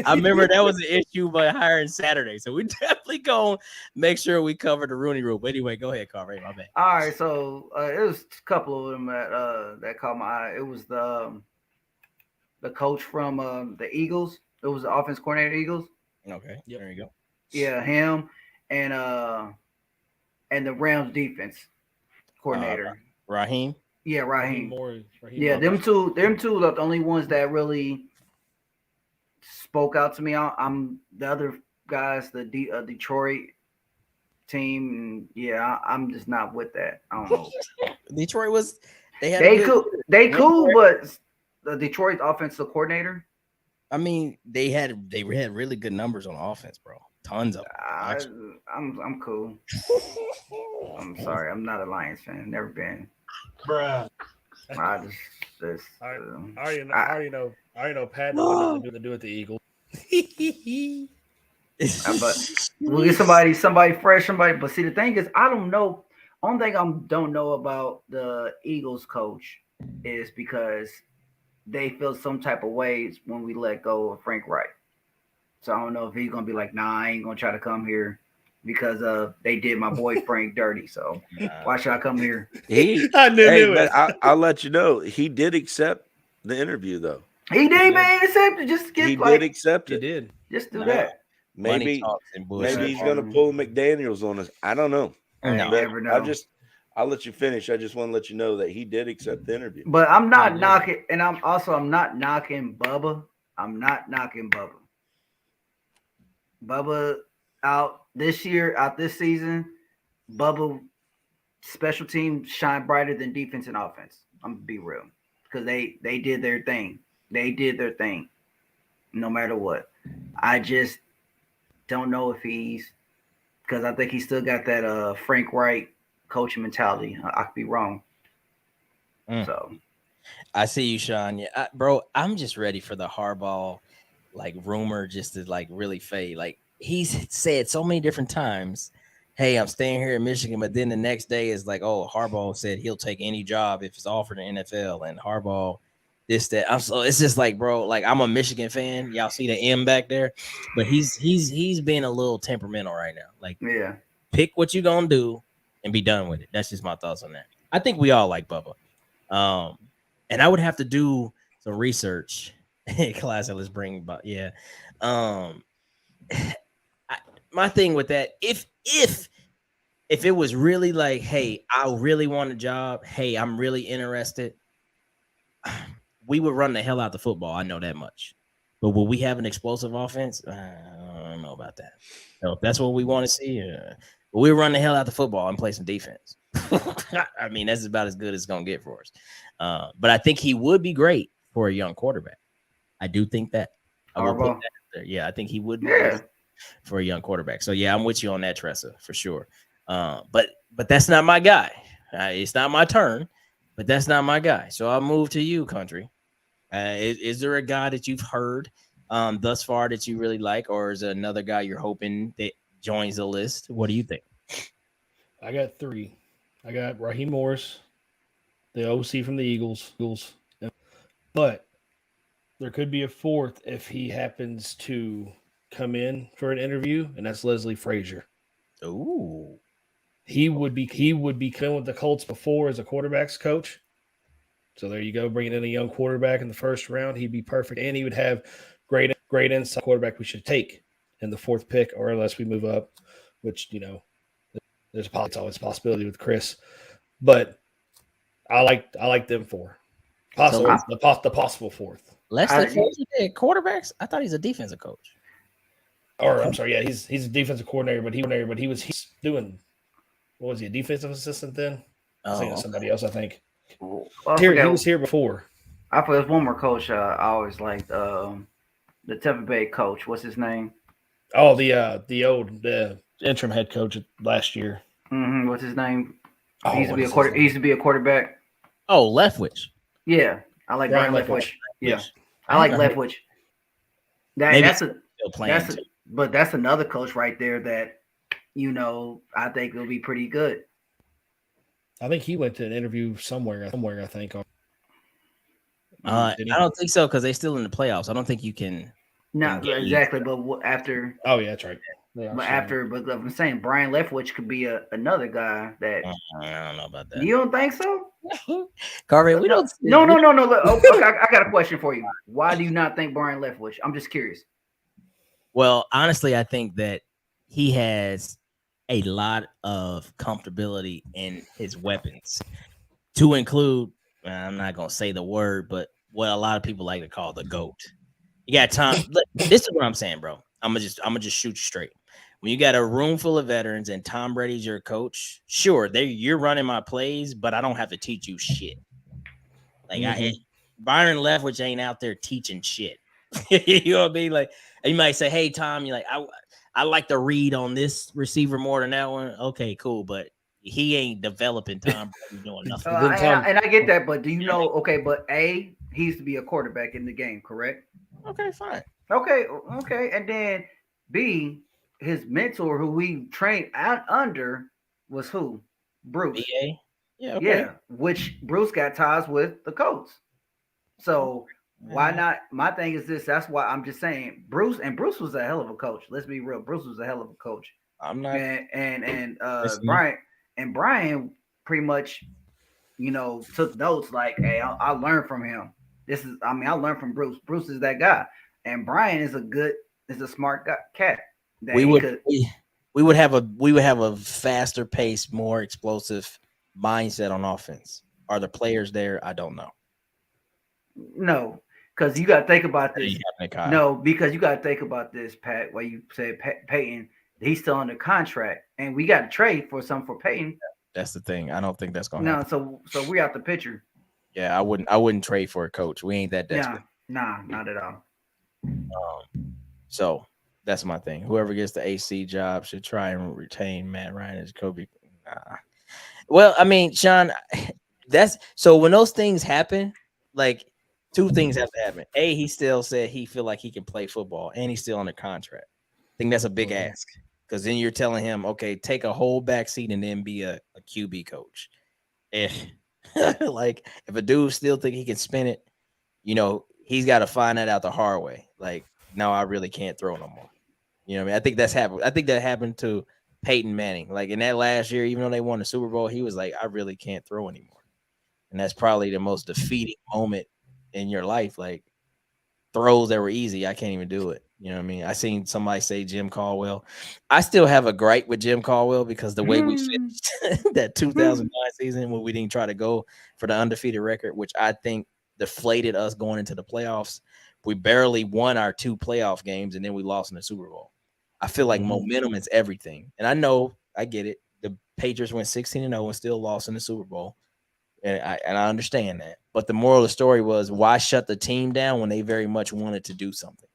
I remember that was an issue by hiring Saturday, so we definitely gonna make sure we cover the Rooney Rule. But anyway, go ahead, Carver. My bad. All right, so it was a couple of them that caught my eye. It was the coach from the Eagles. It was the offense coordinator Eagles. Okay, there you go. Yeah, him and the Rams defense coordinator. Raheem. Yeah, Raheem. Raheem Yeah, them two are the only ones that really spoke out to me. I'm the other guys, the Detroit team. Yeah, I'm just not with that. I don't know. Detroit was they cool, but the Detroit offensive coordinator. I mean, they had really good numbers on offense, bro. Tons of them. I'm cool. I'm sorry, I'm not a Lions fan. Never been. Bruh. I already know. Pat knows what to do with the Eagles. But we'll get somebody fresh, But see, the thing is, I don't know. Only thing I don't know about the Eagles coach is because they feel some type of ways when we let go of Frank Reich. So I don't know if he's gonna be like, nah, I ain't gonna try to come here because they did my boy Frank dirty. So why should I come here? I knew it. I'll let you know. He did accept the interview, though. He did, man. Accept it. Just get. He did accept it. He did. Just do that. Maybe he's gonna pull McDaniels on us. I don't know. Never know. I'll let you finish. I just want to let you know that he did accept the interview. But I'm not knocking, and I'm not knocking Bubba. I'm not knocking Bubba. Bubba out this season. Bubba special team shine brighter than defense and offense. I'm gonna be real because they did their thing. They did their thing, no matter what. I just don't know if because I think he still got that Frank Reich coaching mentality. I could be wrong. So I see you, Sean. Yeah, bro, I'm just ready for the Harbaugh rumor just to really fade. Like he's said so many different times, hey, I'm staying here in Michigan, but then the next day is like, oh, Harbaugh said he'll take any job if it's offered in the NFL, and Harbaugh this, that. It's just like, bro, I'm a Michigan fan. Y'all see the M back there, but he's being a little temperamental right now. Pick what you gonna do and be done with it. That's just my thoughts on that. I think we all like Bubba. And I would have to do some research. Classic, let's bring but yeah. My thing with that, if it was really like, hey, I really want a job, hey, I'm really interested, we would run the hell out the football. I know that much. But will we have an explosive offense? I don't know about that. So if that's what we want to see, we'll run the hell out the football and play some defense. I mean, that's about as good as it's going to get for us. But I think he would be great for a young quarterback. I do think that. I will put that there. Yeah, I think he would be great for a young quarterback. So, yeah, I'm with you on that, Tressa, for sure. But that's not my guy. It's not my turn, but that's not my guy. So I'll move to you, Country. Is there a guy that you've heard thus far that you really like, or is there another guy you're hoping that joins the list? What do you think? I got 3. I got Raheem Morris, the OC from the Eagles. But there could be a 4th if he happens to come in for an interview, and that's Leslie Frazier. Ooh. He would be coming with the Colts before as a quarterback's coach. So there you go, bringing in a young quarterback in the first round. He'd be perfect, and he would have great inside quarterback we should take in the 4th pick, or unless we move up, which, there's always a possibility with Chris. But I like them 4. The possible 4th. Leslie Frazier quarterbacks? I thought he's a defensive coach. Or I'm sorry, yeah, he's a defensive coordinator, but he's doing, what was he, a defensive assistant then? I think it's somebody else, I think. Well, he was here before. I forgot one more coach I always liked. The Tampa Bay coach. What's his name? Oh, the interim head coach last year. What's his name? Oh, He used to what be a is his quarter. He name? used to be a quarterback. Oh, Leftwich. Yeah, I like Brian Brian Leftwich. Yeah, Leftwich. I like I haven't heard- Leftwich. That Maybe that's he's a still playing too. but that's another coach right there that I think will be pretty good. I think he went to an interview somewhere. I think. I Did he? don't think so because they're still in the playoffs. I don't think you can. Not engage. exactly, but after. Oh yeah, that's right. They are But still- after, but I'm saying Brian Leftwich could be another guy that I don't know about that. you don't think so? Carvin, we don't. No. Look, okay, I got a question for you. Why do you not think Brian Leftwich? I'm just curious. Well, honestly, I think that he has a lot of comfortability in his weapons, to include. I'm not gonna say the word, but what a lot of people like to call the GOAT. You got Tom. Look, this is what I'm saying, bro. I'm gonna just shoot you straight. When you got a room full of veterans and Tom Brady's your coach, sure, you're running my plays, but I don't have to teach you shit. Like Byron Leftwich ain't out there teaching shit. You know what I mean? Like you might say, "Hey, Tom, you're like I like to read on this receiver more than that one." Okay, cool, but he ain't developing Tom Brady doing nothing. And I get that, but do you know? Okay, but he used to be a quarterback in the game, correct? Okay, fine. Okay, and then B, his mentor, who we trained out under, was who? Bruce. BA? Yeah, okay. Yeah, which Bruce got ties with the Colts. So why not? My thing is this. That's why I'm just saying Bruce was a hell of a coach. Let's be real. Bruce was a hell of a coach. I'm not. And Brian pretty much, took notes like, hey, I learned from him. I learned from Bruce. Bruce is that guy, and Brian is a smart cat. We would have a faster pace, more explosive mindset on offense. Are the players there? I don't know. No, because you got to think about this. Kyle. No, because you got to think about this, Pat. Where you say Peyton, he's still under contract, and we got to trade for something for Peyton. That's the thing. I don't think that's going to happen. So we're out the picture. Yeah, I wouldn't trade for a coach. We ain't that desperate. Nah, not at all. So that's my thing. Whoever gets the AC job should try and retain Matt Ryan as Kobe. Nah. Well, I mean, Sean, that's so when those things happen, like two things have to happen. A, he still said he feel like he can play football, and he's still under contract. I think that's a big ask because then you're telling him, okay, take a whole back seat and then be a QB coach. Like if a dude still think he can spin it, he's got to find that out the hard way. Like, no, I really can't throw no more. You know what I mean? I think that's happened. I think that happened to Peyton Manning. Like in that last year, even though they won the Super Bowl, he was like, I really can't throw anymore. And that's probably the most defeating moment in your life. Like throws that were easy, I can't even do it. You know what I mean? I seen somebody say Jim Caldwell. I still have a gripe with Jim Caldwell because the way we finished that 2009 season when we didn't try to go for the undefeated record, which I think deflated us going into the playoffs. We barely won our 2 playoff games, and then we lost in the Super Bowl. I feel like momentum is everything. And I know, I get it. The Patriots went 16-0 and still lost in the Super Bowl. And I understand that. But the moral of the story was, why shut the team down when they very much wanted to do something?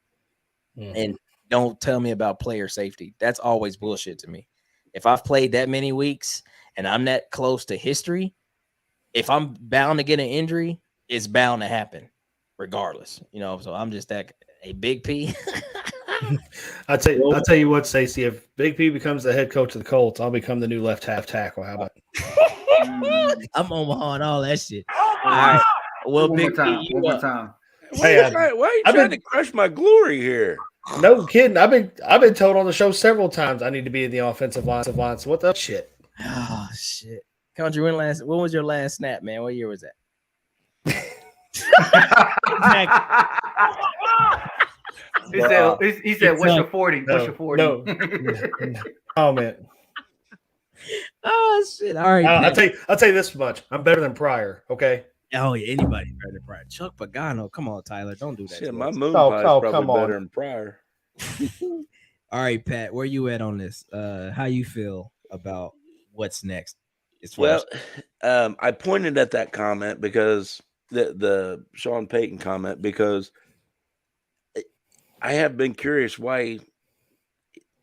And don't tell me about player safety. That's always bullshit to me. If I've played that many weeks and I'm that close to history, if I'm bound to get an injury, it's bound to happen regardless. So I'm just that a Big P. I'll tell you what, Stacey, if Big P becomes the head coach of the Colts, I'll become the new left half tackle. How about I'm Omaha and all that shit. All right. Well, One more time. Hey, Why are you trying to crush my glory here? No kidding. I've been told on the show several times I need to be in the offensive line. So what the shit? Oh shit. Country, when was your last snap, man? What year was that? He said, what's your 40? What's your 40? No. Oh man. Oh shit. All right. I'll tell you this much. I'm better than Pryor, okay? Oh yeah, anybody's better than Pryor. Chuck Pagano. Come on, Tyler. Don't do that. Shit, my moon Oh, pie's come probably on. better than Pryor. All right, Pat, where you at on this? How you feel about what's next? I pointed at that comment because the Sean Payton comment, because I have been curious why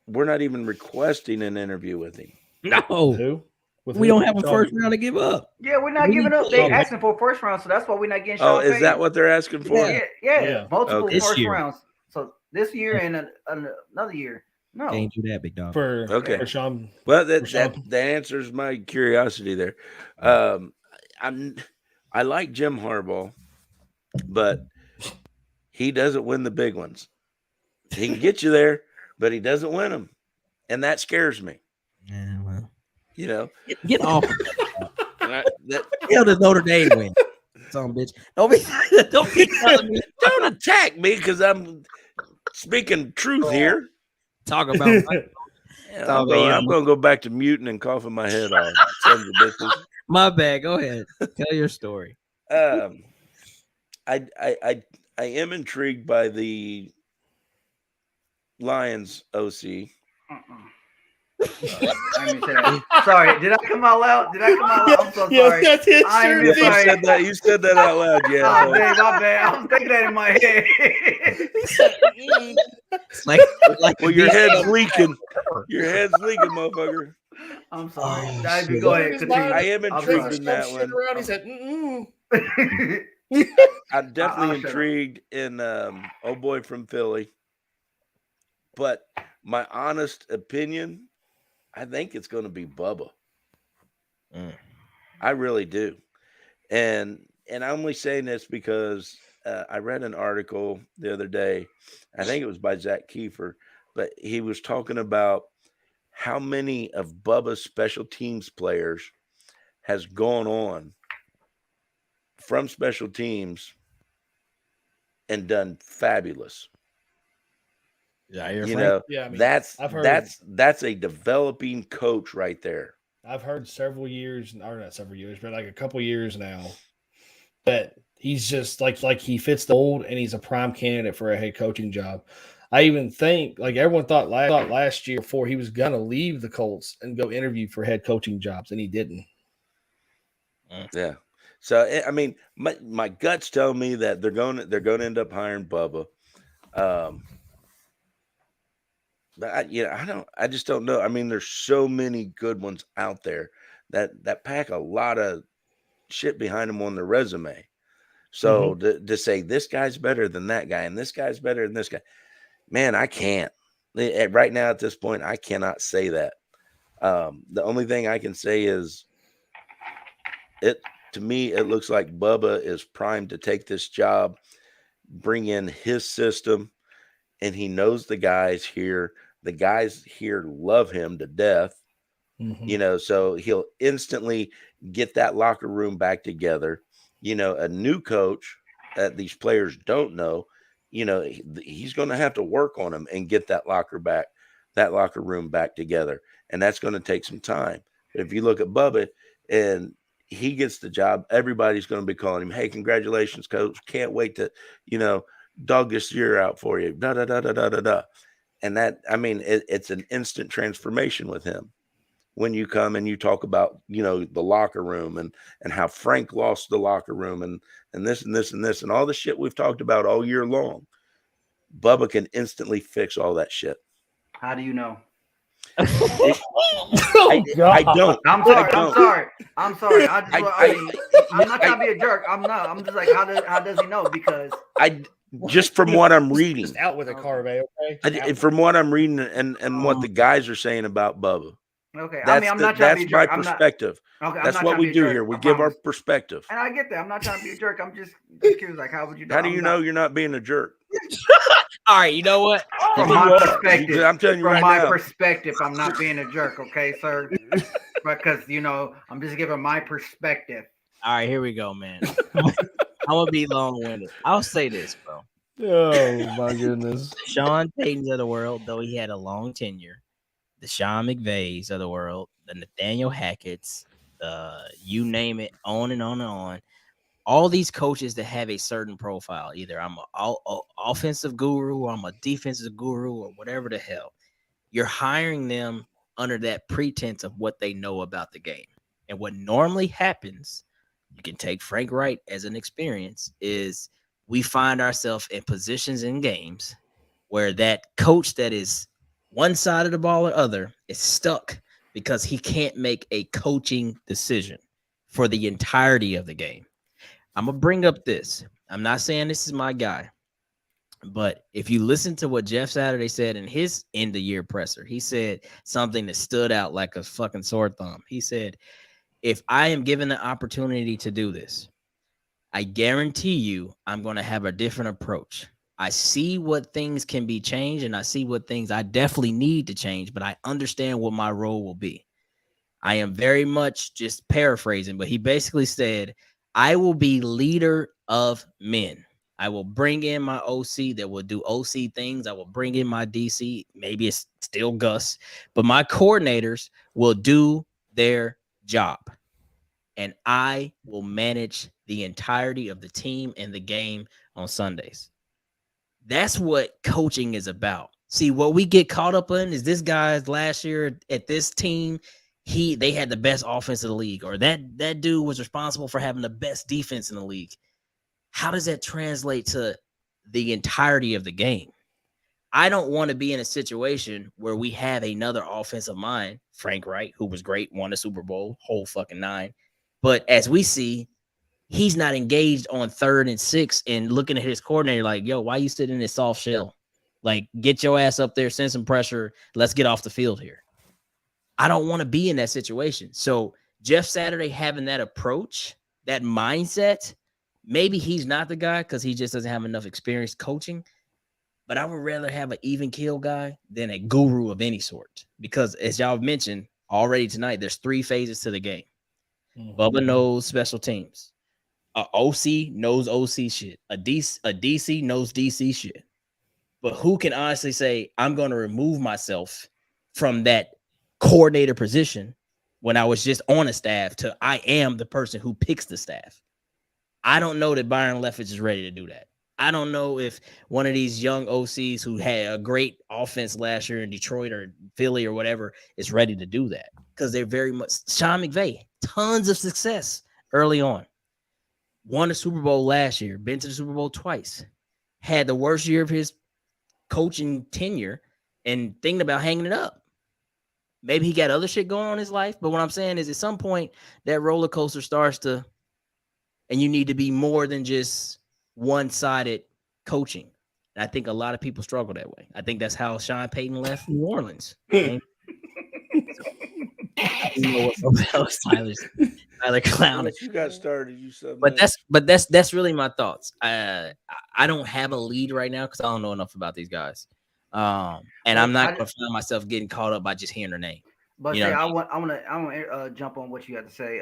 we're not even requesting an interview with him. No, Who? we don't have a first round to give up. Yeah, we're not giving up. They asking for a first round, so that's why we're not getting Oh, Sean is that Payton. what they're asking for? Yeah. Multiple Okay. first This year. rounds. So this year and another year. No. Can't do that, big dog. For Sean. Well, for Sean. that answers my curiosity there. I like Jim Harbaugh, but he doesn't win the big ones. He can get you there, but he doesn't win them, and that scares me. Yeah, well, You know, get off. that, Hell does Notre Dame win? Some bitch. Don't be telling me. don't attack me because I'm speaking truth here. Talk about. I'm going to go back to muting and coughing my head off. Sons of bitches. My bad. Go ahead. Tell your story. I am intrigued by the Lions OC. Sorry, did I come out loud? I'm so sorry. You said that out loud. Yeah. Oh, man, my bad. I was thinking that in my head. Well, your head's leaking. Your head's leaking, motherfucker. I'm sorry. Go ahead. Continue. I am intrigued in that one. He said, I'm definitely intrigued in old boy from Philly. But my honest opinion, I think it's going to be Bubba. I really do. And I'm only saying this because I read an article the other day. I think it was by Zach Kiefer, but he was talking about how many of Bubba's special teams players has gone on from special teams and done fabulous. Yeah, that's a developing coach right there. I've heard several years, or not several years, but like a couple years now, that he's just like he fits the mold and he's a prime candidate for a head coaching job. I even think like everyone thought last year before he was gonna leave the Colts and go interview for head coaching jobs, and he didn't. Yeah. So I mean, my guts tell me that they're going to end up hiring Bubba. But I just don't know. I mean, there's so many good ones out there that pack a lot of shit behind them on their resume. So to say this guy's better than that guy and this guy's better than this guy, man, I can't. Right now at this point, I cannot say that. The only thing I can say is to me, it looks like Bubba is primed to take this job, bring in his system, and he knows the guys here. The guys here love him to death, so he'll instantly get that locker room back together. A new coach that these players don't know, he's going to have to work on them and get that locker room back together. And that's going to take some time. But if you look at Bubba and he gets the job, everybody's going to be calling him, hey, congratulations, coach. Can't wait to, dog this year out for you. Da, da, da, da, da, da, da. And that, I mean, it's an instant transformation with him. When you come and you talk about, the locker room and how Frank lost the locker room and this and this and this and all the shit we've talked about all year long, Bubba can instantly fix all that shit. How do you know? I don't. I'm sorry. I'm not trying to be a jerk. I'm not. I'm just like, how does he know? Because just from what I'm reading, just out with a Carve, okay? From what I'm reading and what the guys are saying about Bubba. Okay, I'm not trying to be a jerk. That's my perspective. That's what we do here. We give our perspective. And I get that. I'm not trying to be a jerk. I'm just curious, like, how would you know? How do you know you're not being a jerk? All right, you know what? From my perspective, I'm telling you right now. From my perspective, I'm not being a jerk, okay, sir? Because, I'm just giving my perspective. All right, here we go, man. I'm going to be long-winded. I'll say this, bro. Oh, my goodness. Sean Payton's of the world, though he had a long tenure. The Sean McVays of the world, the Nathaniel Hackett's, you name it, on and on and on. All these coaches that have a certain profile, either I'm an offensive guru or I'm a defensive guru or whatever the hell, you're hiring them under that pretense of what they know about the game. And what normally happens, you can take Frank Wright as an experience, is we find ourselves in positions in games where that coach that is one side of the ball or other is stuck because he can't make a coaching decision for the entirety of the game. I'm going to bring up this. I'm not saying this is my guy, but if you listen to what Jeff Saturday said in his end of year presser, he said something that stood out like a fucking sore thumb. He said, if I am given the opportunity to do this, I guarantee you I'm going to have a different approach. I see what things can be changed, and I see what things I definitely need to change, but I understand what my role will be. I am very much just paraphrasing, but he basically said, I will be leader of men. I will bring in my OC that will do OC things. I will bring in my DC. Maybe it's still Gus, but my coordinators will do their job. And I will manage the entirety of the team and the game on Sundays. That's what coaching is about. See, what we get caught up in is this guy's last year at this team, they had the best offense in the league, or that dude was responsible for having the best defense in the league. How does that translate to the entirety of the game? I don't want to be in a situation where we have another offensive mind, Frank Wright, who was great, won a Super Bowl, whole fucking 9. But as we see, he's not engaged on 3rd and 6 and looking at his coordinator like, yo, why you sitting in this soft shell? Like, get your ass up there, send some pressure. Let's get off the field here. I don't want to be in that situation. So Jeff Saturday having that approach, that mindset, maybe he's not the guy because he just doesn't have enough experience coaching. But I would rather have an even keel guy than a guru of any sort. Because as y'all mentioned already tonight, there's 3 phases to the game. Bubba knows special teams. A OC knows OC shit. A DC knows DC shit. But who can honestly say, I'm going to remove myself from that coordinator position when I was just on a staff to I am the person who picks the staff? I don't know that Byron Leftwich is ready to do that. I don't know if one of these young OCs who had a great offense last year in Detroit or Philly or whatever is ready to do that, because they're very much Sean McVay, tons of success early on. Won the Super Bowl last year, been to the Super Bowl twice, had the worst year of his coaching tenure and thinking about hanging it up. Maybe he got other shit going on in his life, but what I'm saying is at some point that roller coaster starts to, and you need to be more than just one-sided coaching. And I think a lot of people struggle that way. I think that's how Sean Payton left New Orleans. You know what else, Tyler Clown. You got started. You said, but that's really my thoughts. I don't have a lead right now because I don't know enough about these guys. And I'm not going to find myself getting caught up by just hearing their name. But I want to jump on what you had to say.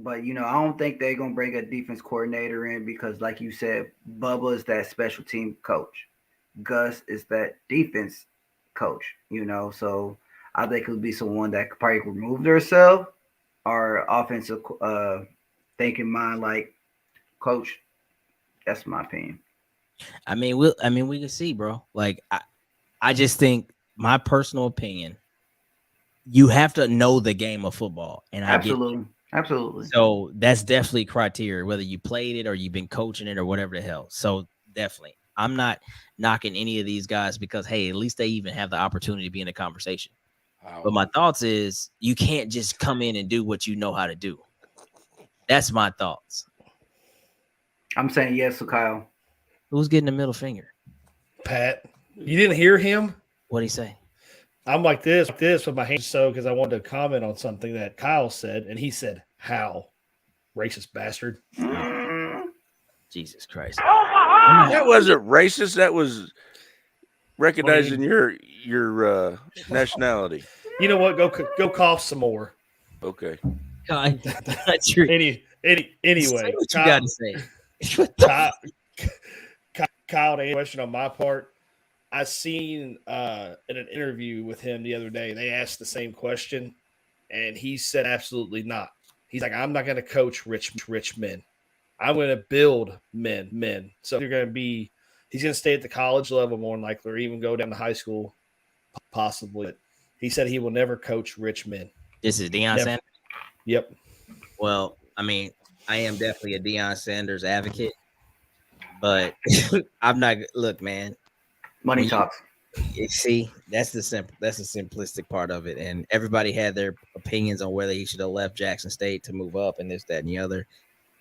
But, I don't think they're going to bring a defense coordinator in because, like you said, Bubba is that special team coach. Gus is that defense coach, So I think it would be someone that could probably remove themselves or offensive thinking mind like coach. That's my opinion. I mean, we can see, bro. Like, I just think my personal opinion, you have to know the game of football. And Absolutely. So that's definitely criteria, whether you played it or you've been coaching it or whatever the hell. So definitely, I'm not knocking any of these guys because, hey, at least they even have the opportunity to be in a conversation. Wow. But my thoughts is you can't just come in and do what you know how to do. That's my thoughts. I'm saying yes to Kyle. Who's getting the middle finger? Pat. You didn't hear him? What'd he say? I'm like this with my hands so because I wanted to comment on something that Kyle said, and he said, "How, racist bastard." Jesus Christ. That wasn't racist. That was recognizing your nationality. You know what? Go cough some more. Okay. God, that's true. Anyway, say what you got to say. Kyle, to answer a question on my part, I seen in an interview with him the other day, they asked the same question, and he said absolutely not. He's like, I'm not going to coach rich men. I'm going to build men. So he's going to stay at the college level more than likely, or even go down to high school, possibly. But he said he will never coach rich men. This is Deion Sanders? Yep. Well, I mean, I am definitely a Deion Sanders advocate. But I'm not. Look, man. Money when talks. you see, that's the simplistic part of it, and everybody had their opinions on whether he should have left Jackson State to move up, and this, that, and the other.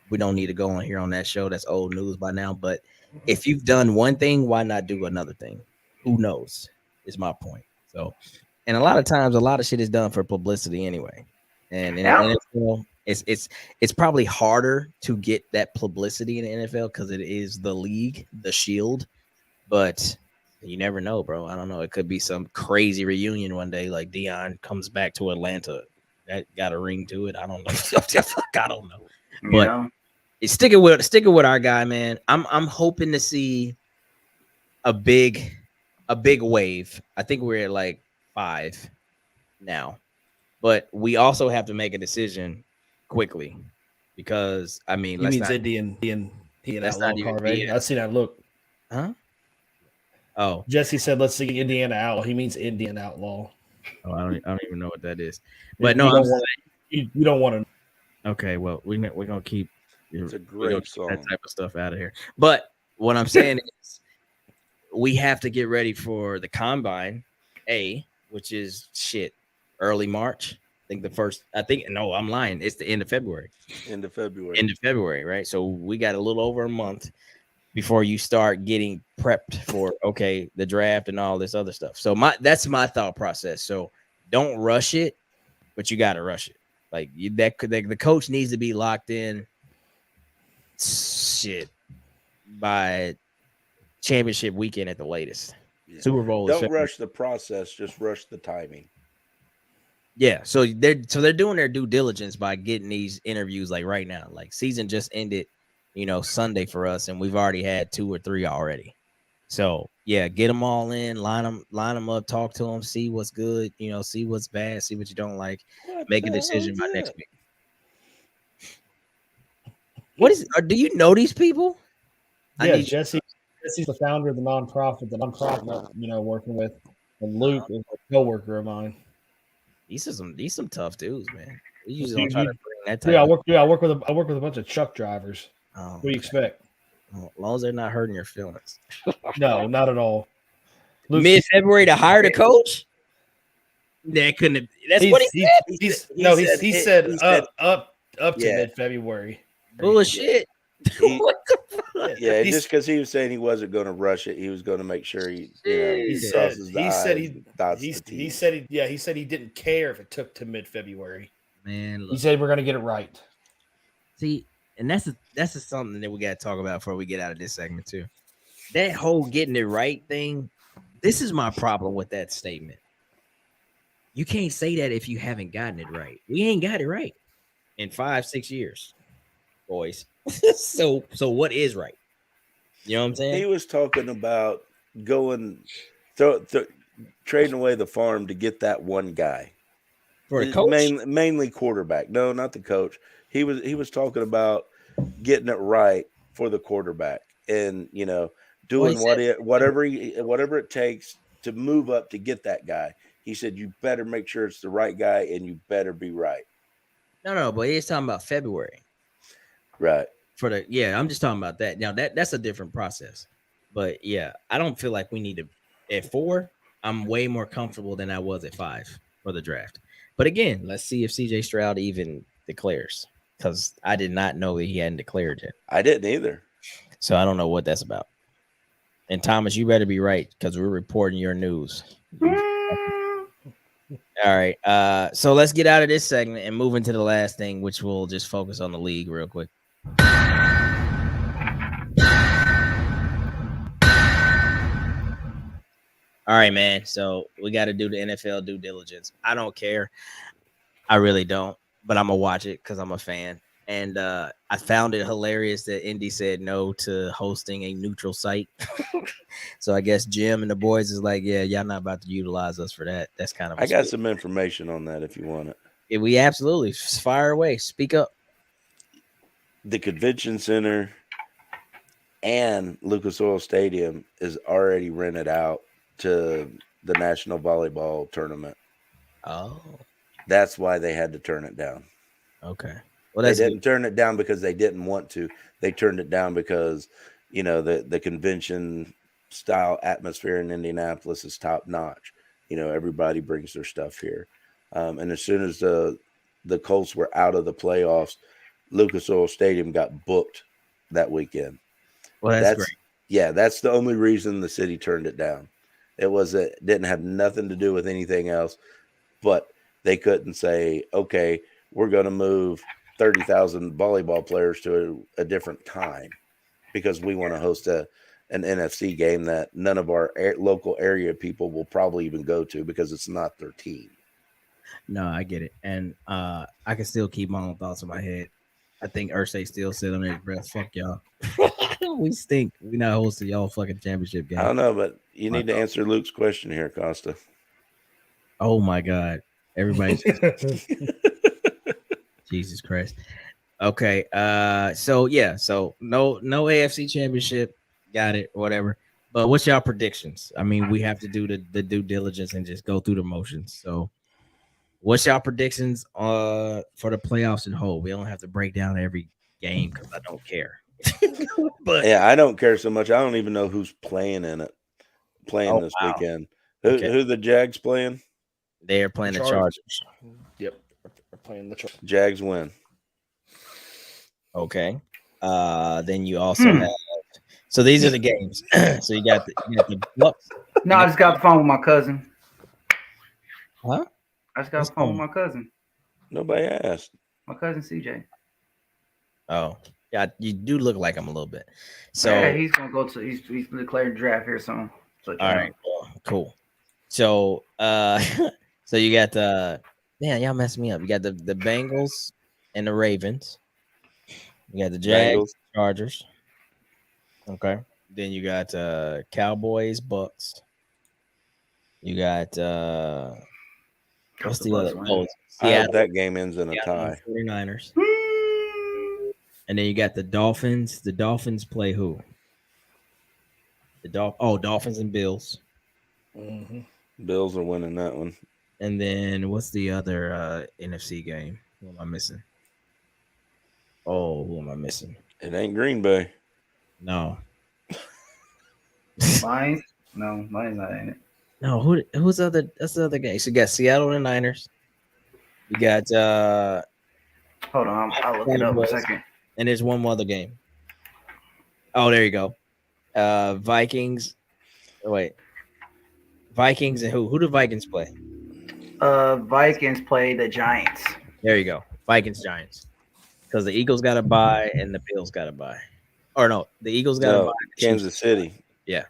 We don't need to go on here on that show. That's old news by now. But if you've done one thing, why not do another thing? Who knows? Is my point. So, and a lot of times, a lot of shit is done for publicity anyway. And in the Yeah. NFL, it's probably harder to get that publicity in the NFL because it is the league, the shield. But you never know, bro. I don't know. It could be some crazy reunion one day, like Dion comes back to Atlanta. That got a ring to it. I don't know. I don't know. But Yeah. it's sticking with our guy, man. I'm hoping to see a big wave. I think we're at like 5 now, but we also have to make a decision quickly because I mean, He means Indian let's outlaw not even Carvey. be I see that look. huh? Oh, Jesse said, "Let's see Indiana outlaw." He means Indian outlaw. I don't even know what that is. But no, you don't want to. okay. Well, we're gonna keep. It's a we're gonna great keep that song. type of stuff out of here. But what I'm saying is, we have to get ready for the combine, which is early March. No, I'm lying. It's the end of February. End of February. End of February, right? So we got a little over a month before you start getting prepped for the draft and all this other stuff. So that's my thought process. So don't rush it, but you got to rush it. Like the coach needs to be locked in by championship weekend at the latest. Yeah. Super Bowl. Don't rush the process, just rush the timing. Yeah, so they're doing their due diligence by getting these interviews like right now. Like season just ended, Sunday for us, and we've already had 2 or 3 already. So yeah, get them all in, line them up, talk to them, see what's good, see what's bad, see what you don't like, make a decision by next week. What is? Do you know these people? Yeah, Jesse's the founder of the nonprofit I'm working with, and Luke is a coworker of mine. These are some tough dudes, man. We usually don't try to bring that type. I work with a bunch of truck drivers. What do you expect? Well, as long as they're not hurting your feelings. No, not at all. Mid-February to hire the coach? That couldn't have. That's what he said. He said up to mid-February. Bullshit. What the fuck? Yeah, just because he was saying he wasn't going to rush it, he was going to make sure he crosses the I's, he said he didn't care if it took to mid-February. Man, look. He said we're going to get it right. See, and that's something that we got to talk about before we get out of this segment too. That whole getting it right thing. This is my problem with that statement. You can't say that if you haven't gotten it right. We ain't got it right in 5-6 years, boys. So what is right? You know what I'm saying? He was talking about going trading away the farm to get that one guy for the coach, mainly quarterback. No, not the coach. He was talking about getting it right for the quarterback, and doing whatever it takes to move up to get that guy. He said you better make sure it's the right guy, and you better be right. No, but he's talking about February, right? I'm just talking about that. Now that's a different process, but yeah, I don't feel like we need to. At 4, I'm way more comfortable than I was at 5 for the draft. But again, let's see if CJ Stroud even declares, because I did not know that he hadn't declared yet. I didn't either. So I don't know what that's about. And Thomas, you better be right, because we're reporting your news. All right. So let's get out of this segment and move into the last thing, which we'll just focus on the league real quick. All right, man. So we got to do the NFL due diligence. I don't care. I really don't, but I'm going to watch it because I'm a fan. And I found it hilarious that Indy said no to hosting a neutral site. So I guess Jim and the boys is like, yeah, y'all not about to utilize us for that. That's kind of. I got some information on that if you want it. Yeah, we absolutely fire away. Speak up. The convention center and Lucas Oil Stadium is already rented out to the National Volleyball Tournament. Oh, that's why they had to turn it down. Okay. Well, they didn't turn it down because they didn't want to. They turned it down because the convention style atmosphere in Indianapolis is top notch. Everybody brings their stuff here. And as soon as the Colts were out of the playoffs, Lucas Oil Stadium got booked that weekend. Well, that's great. Yeah, that's the only reason the city turned it down. It didn't have nothing to do with anything else, but they couldn't say, okay, we're going to move 30,000 volleyball players to a different time because we want to host an NFC game that none of our local area people will probably even go to because it's not their team. No, I get it. And I can still keep my own thoughts in my head. I think Ursay still sit on his breath. Fuck y'all. We stink. We not hosting y'all fucking championship game. I don't know, but you need to answer Luke's question here, Costa. Oh my God. Everybody's Jesus Christ. Okay. So no AFC championship. Got it. Whatever. But what's y'all predictions? I mean, we have to do the due diligence and just go through the motions. So what's y'all predictions for the playoffs in whole? We don't have to break down every game because I don't care. But yeah, I don't care so much. I don't even know who's playing this weekend. Who the Jags playing? They're playing the Chargers. Yep, they're playing the Chargers. Jags win. Okay. Then you also have. So these are the games. So you got the Bucks. No, I just got the phone with my cousin. Huh? I just got the phone with my cousin. Nobody asked. My cousin CJ. Oh, yeah, you do look like him a little bit. So yeah, he's gonna go to. He's declaring draft here soon. So all right, well, cool. So so you got man, y'all messed me up. You got the Bengals and the Ravens. You got the Jags, Chargers. Okay. Then you got Cowboys, Bucks. You got what's the other? Oh, I hope that game ends in a tie. 49ers. And then you got the Dolphins. The Dolphins play who? Dolphins and Bills. Mm-hmm. Bills are winning that one. And then what's the other NFC game? Who am I missing? Oh, who am I missing? It ain't Green Bay. No. Lions? No, Lions not in it. No, who's other? That's the other game. So you got Seattle and Niners. You got hold on, I'll look it up in a second. And there's one more other game. Oh, there you go. Vikings. Oh, wait. Vikings and who? Who do Vikings play? Vikings play the Giants. There you go. Vikings, Giants. Because the Eagles got to buy and the Bills got to buy. Or no, the Eagles got to buy. Kansas City. Yeah.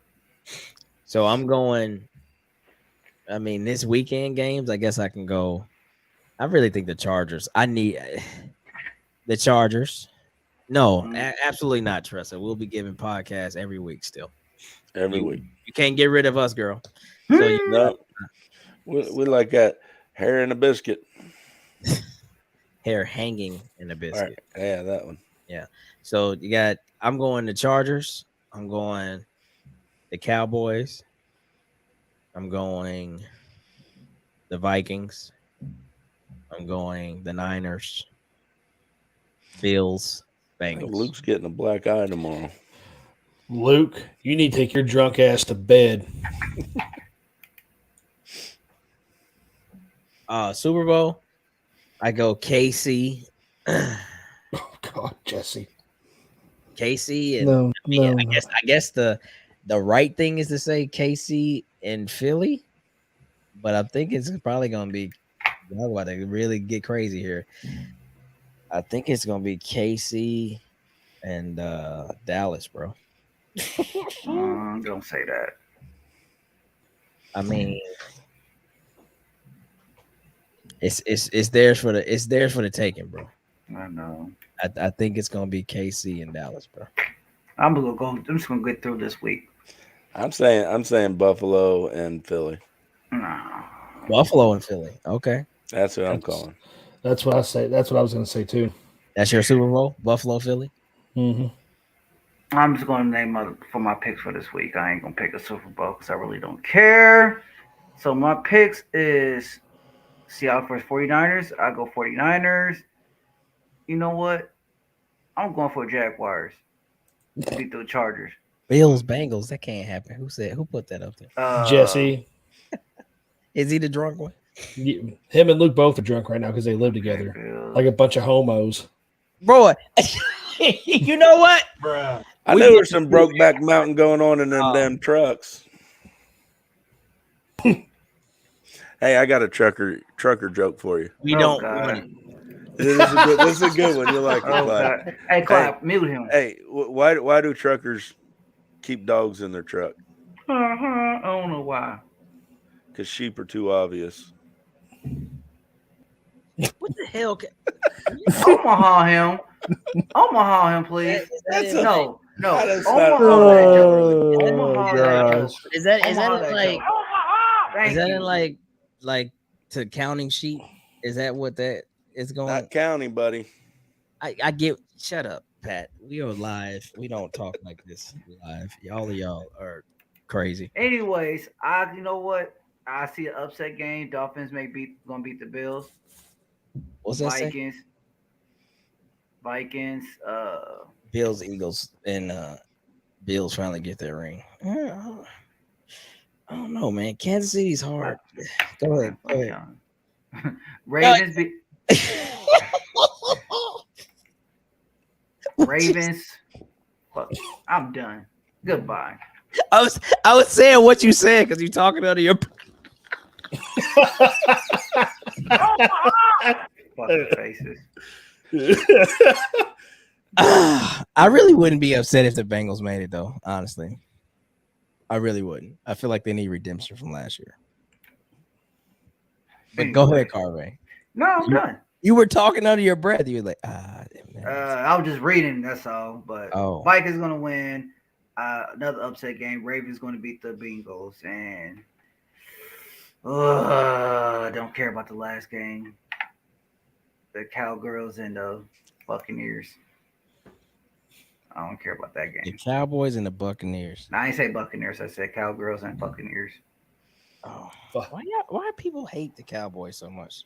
So I'm going. I mean, this weekend games, I guess I can go. I really think the Chargers. I need the Chargers. No, absolutely not, Tressa. We'll be giving podcasts every week still. Every week. You can't get rid of us, girl. So we like that hair in a biscuit. Hair hanging in a biscuit. Right. Yeah, that one. Yeah. So you got. I'm going the Chargers. I'm going the Cowboys. I'm going the Vikings. I'm going the Niners. Bills. Bengals. Luke's getting a black eye tomorrow. Luke, you need to take your drunk ass to bed. Super Bowl. I go KC. Oh God, Jesse. KC and I guess the right thing is to say KC and Philly, but I think it's probably gonna be. I'm about to really get crazy here. I think it's gonna be KC and Dallas, bro. Don't say that. I mean, it's theirs for the taking, bro. I know. I think it's gonna be KC and Dallas, bro. I'm just gonna get through this week. I'm saying Buffalo and Philly. No. Buffalo and Philly. Okay. That's what I'm calling. That's what I say. That's what I was going to say too. That's your Super Bowl, Buffalo, Philly. Mm-hmm. I'm just going to name for my picks for this week. I ain't going to pick a Super Bowl because I really don't care. So my picks is Seattle versus 49ers. I go 49ers. You know what? I'm going for Jaguars. beat the Chargers. Bills, Bengals. That can't happen. Who put that up there? Jesse. Is he the drunk one? Him and Luke both are drunk right now because they live together Bills. like a bunch of homos. Bro, you know what? Bruh. I know there's some Brokeback Mountain going on in them damn trucks. Hey, I got a trucker joke for you. We don't want it. This is a good one. You like it, Oh, Clyde. God. Hey, Clyde, mute him. Hey, why do truckers keep dogs in their truck? I don't know why. Because sheep are too obvious. What the hell? Omaha him. Omaha him, please. That's No. that's not- Omaha that joke. Oh, Omaha that joke. gosh. Is that Omaha in that like joke. Thank is that you. in like to counting sheep? Is that what that is going? Not counting, buddy. I get. Shut up, Pat. We are live. We don't talk like this live. All of y'all are crazy. Anyways, you know what? I see an upset game. Dolphins gonna beat the Bills. What's that say? Vikings. Bills, Eagles, and Bills finally get their ring. I don't know, man. Kansas City's hard. Go ahead. Ravens. Ravens. Fuck. I'm done. Goodbye. I was saying what you said because you're talking under your. Fucking faces. I really wouldn't be upset if the Bengals made it, though. Honestly, I really wouldn't. I feel like they need redemption from last year. But go ahead, Carvey. No, I'm done. You were talking under your breath. You were like, I was just reading. That's all. But Vikings gonna win. Another upset game. Ravens gonna beat the Bengals, and don't care about the last game. The Cowgirls and the Buccaneers. I don't care about that game. The Cowboys and the Buccaneers. I ain't say Buccaneers. I said Cowgirls and Buccaneers. Oh, why people hate the Cowboys so much?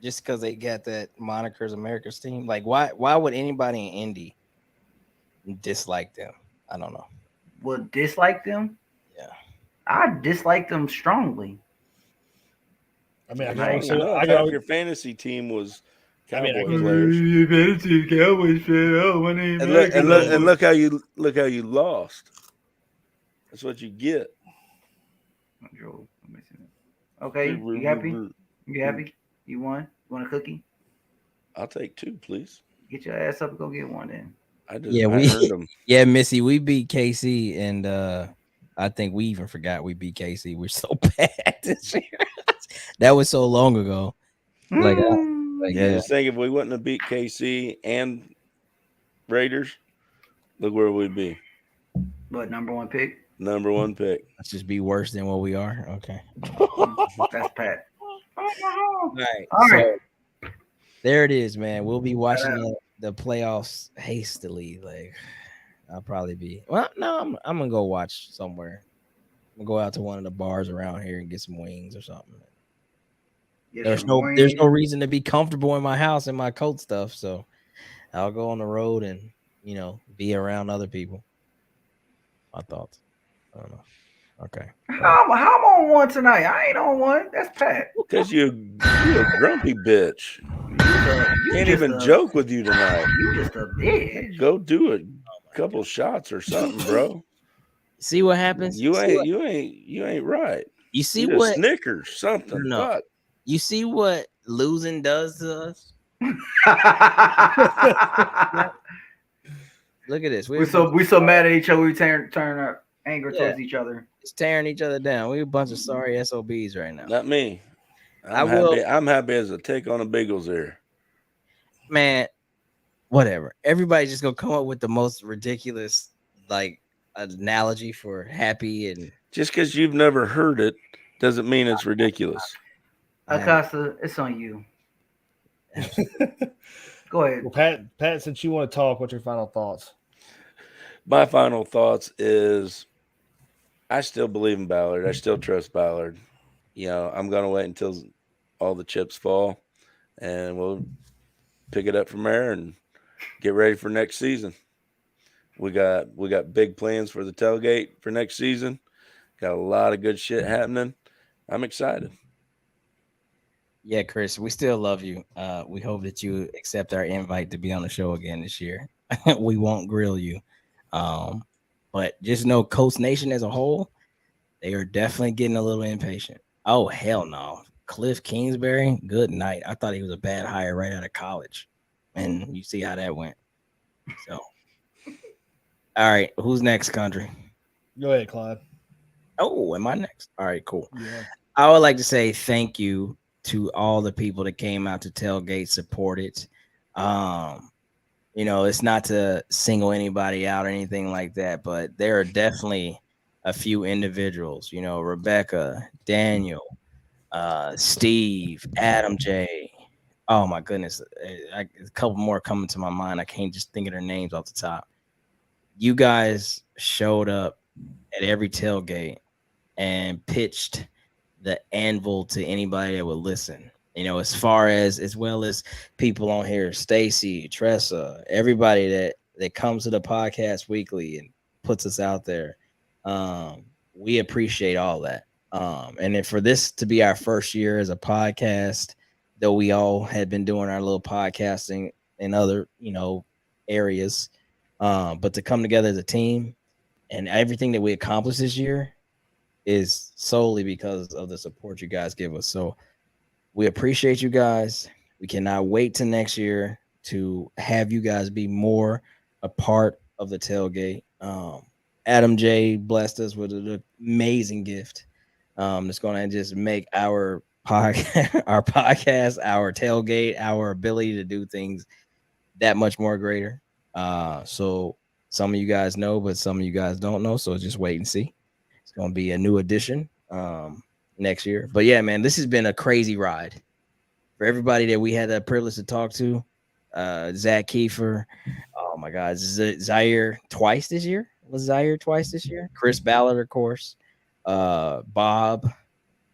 Just because they got that monikers America's team? Like, why would anybody in Indy dislike them? I don't know. Would dislike them? Yeah. I dislike them strongly. I mean, I know your fantasy team was Cowboys players. And look how you lost. That's what you get. Okay, you happy? You happy? You won? You want a cookie? I'll take 2, please. Get your ass up and go get one then. I heard them. Yeah, Missy, we beat KC, and I think we even forgot we beat KC. We're so bad this year. That was so long ago. Just think if we wouldn't have beat KC and Raiders, look where we'd be. What, number 1 pick? Number 1 pick. Let's just be worse than what we are. Okay. That's Pat. All right. So, there it is, man. We'll be watching the playoffs hastily. Like, I'll probably be. Well, no, I'm gonna go watch somewhere. I'm gonna go out to one of the bars around here and get some wings or something. There's no reason to be comfortable in my house in my coat stuff, so I'll go on the road and be around other people. My thoughts. I don't know. Okay. How I'm on one tonight? I ain't on one. That's Pat. Because you're a grumpy bitch. You can't even joke with you tonight. You just a bitch. Go do a couple shots or something, bro. See what happens? You ain't right. You see Eat what Snickers, something. No. Fuck. You see what losing does to us? Look at this. We so mad at each other. We turn our anger towards each other. It's tearing each other down. We're a bunch of sorry SOBs right now. Not me. I'm happy as a tick on a beagle's ear. Man, whatever. Everybody's just gonna come up with the most ridiculous analogy for happy, and just because you've never heard it doesn't mean it's ridiculous. Acosta, it's on you. Go ahead. Well, Pat, since you want to talk, what's your final thoughts? My final thoughts is I still believe in Ballard. I still trust Ballard. I'm going to wait until all the chips fall, and we'll pick it up from there and get ready for next season. We got big plans for the tailgate for next season. Got a lot of good shit happening. I'm excited. Yeah, Chris, we still love you. We hope that you accept our invite to be on the show again this year. We won't grill you. But just know Coast Nation as a whole, they are definitely getting a little impatient. Oh, hell no. Cliff Kingsbury, good night. I thought he was a bad hire right out of college. And you see how that went. So, all right. Who's next, country? Go ahead, Clyde. Oh, am I next? All right, cool. Yeah. I would like to say thank you to all the people that came out to tailgate, supported. It's not to single anybody out or anything like that, but there are definitely a few individuals, Rebecca, Daniel, Steve, Adam J. Oh my goodness. A couple more coming to my mind. I can't just think of their names off the top. You guys showed up at every tailgate and pitched the Anvil to anybody that would listen. As well as people on here, Stacy, Tressa, everybody that comes to the podcast weekly and puts us out there. We appreciate all that. And then for this to be our first year as a podcast, though we all had been doing our little podcasting in other, areas, but to come together as a team and everything that we accomplished this year is solely because of the support you guys give us. So we appreciate you guys. We cannot wait till next year to have you guys be more a part of the tailgate. Adam J blessed us with an amazing gift. It's going to just make our podcast, our tailgate, our ability to do things that much more greater. So some of you guys know, but some of you guys don't know. So just wait and see. It's going to be a new edition next year. But yeah, man, this has been a crazy ride for everybody that we had the privilege to talk to. Zach Kiefer. Oh my God. Zaire twice this year. Chris Ballard, of course. Bob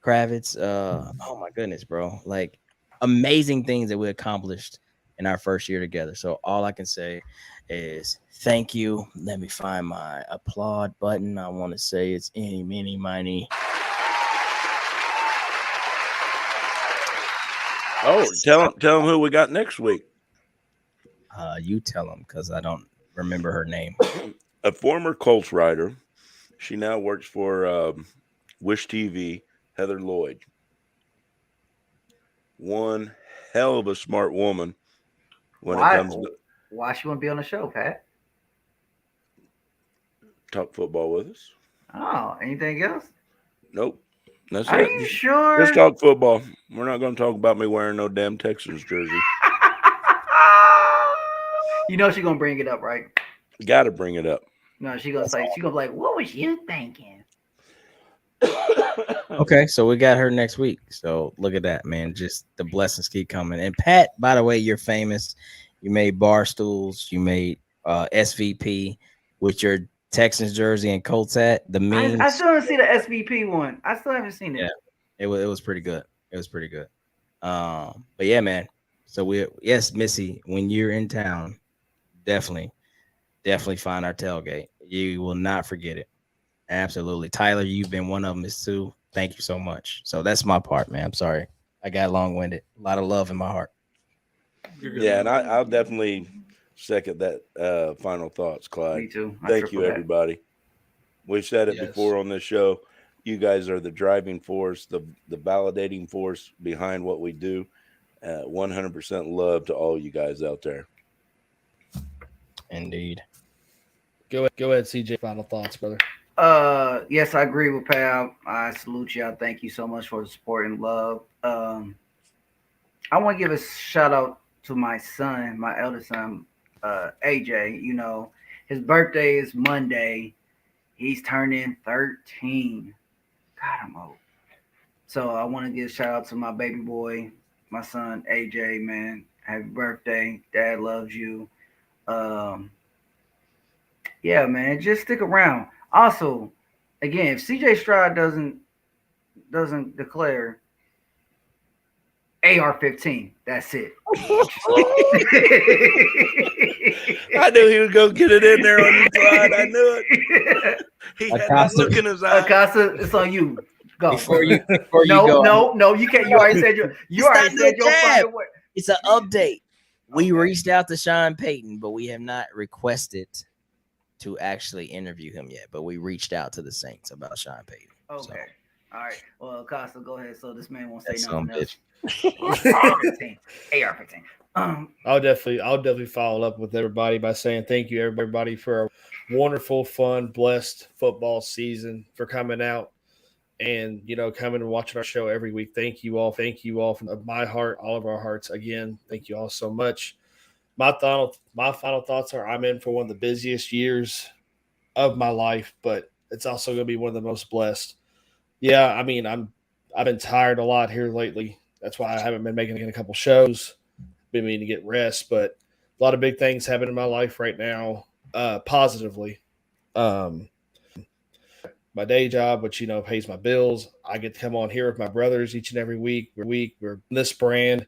Kravitz. Oh my goodness, bro. Like amazing things that we accomplished in our first year together. So all I can say is thank you. Let me find my applaud button. I want to say it's any, mini, miny. Oh, tell them who we got next week. You tell them because I don't remember her name. A former Colts writer. She now works for Wish TV, Heather Lloyd. One hell of a smart woman when it comes to why she want to be on the show, Pat? Talk football with us. Oh, anything else? Nope. That's Are it. you sure? Just talk football. We're not going to talk about me wearing no damn Texans jersey. You know she's going to bring it up, right? Got to bring it up. No, she's going to be like, what was you thinking? Okay, so we got her next week. So look at that, man. Just the blessings keep coming. And Pat, by the way, you're famous. You made bar stools. You made SVP with your Texans jersey and Colts hat. The memes. I still haven't seen the SVP one. I still haven't seen it. Yeah, it was pretty good. It was pretty good. But yeah, man. So yes, Missy, when you're in town, definitely find our tailgate. You will not forget it. Absolutely. Tyler, you've been one of them too. Thank you so much. So that's my part, man. I'm sorry. I got long-winded. A lot of love in my heart. Yeah, and I'll definitely second that final thoughts, Clyde. Me too. Thank you, everybody. We've said it before on this show. You guys are the driving force, the validating force behind what we do. 100% love to all you guys out there. Indeed. Go ahead, CJ. Final thoughts, brother. Yes, I agree with Pal. I salute y'all. Thank you so much for the support and love. I want to give a shout out to my son, my eldest son, AJ. You know, his birthday is Monday. He's turning 13. God, I'm old. So I want to give a shout out to my baby boy, my son AJ. Man, happy birthday! Dad loves you. Yeah, man, just stick around. Also, again, if CJ Stroud doesn't declare AR-15, that's it. I knew he would go get it in there on the slide. I knew it. He had that look in his eye. Acosta, it's on you. Go. Before you no, go. you can't. You already said your final word. It's an update. We reached out to Sean Payton, but we have not requested to actually interview him yet. But we reached out to the Saints about Sean Payton. Okay. So. All right. Well, Acosta, go ahead. So this man won't say That's nothing else. bitch. AR-15. I'll definitely follow up with everybody by saying thank you, everybody, for a wonderful, fun, blessed football season, for coming out and, coming and watching our show every week. Thank you all from my heart, all of our hearts. Again, thank you all so much. My final thoughts are I'm in for one of the busiest years of my life, but it's also going to be one of the most blessed. Yeah, I mean, I've been tired a lot here lately. That's why I haven't been making a couple shows. Been meaning to get rest, but a lot of big things happen in my life right now, positively. My day job, which pays my bills. I get to come on here with my brothers each and every week. We're this brand.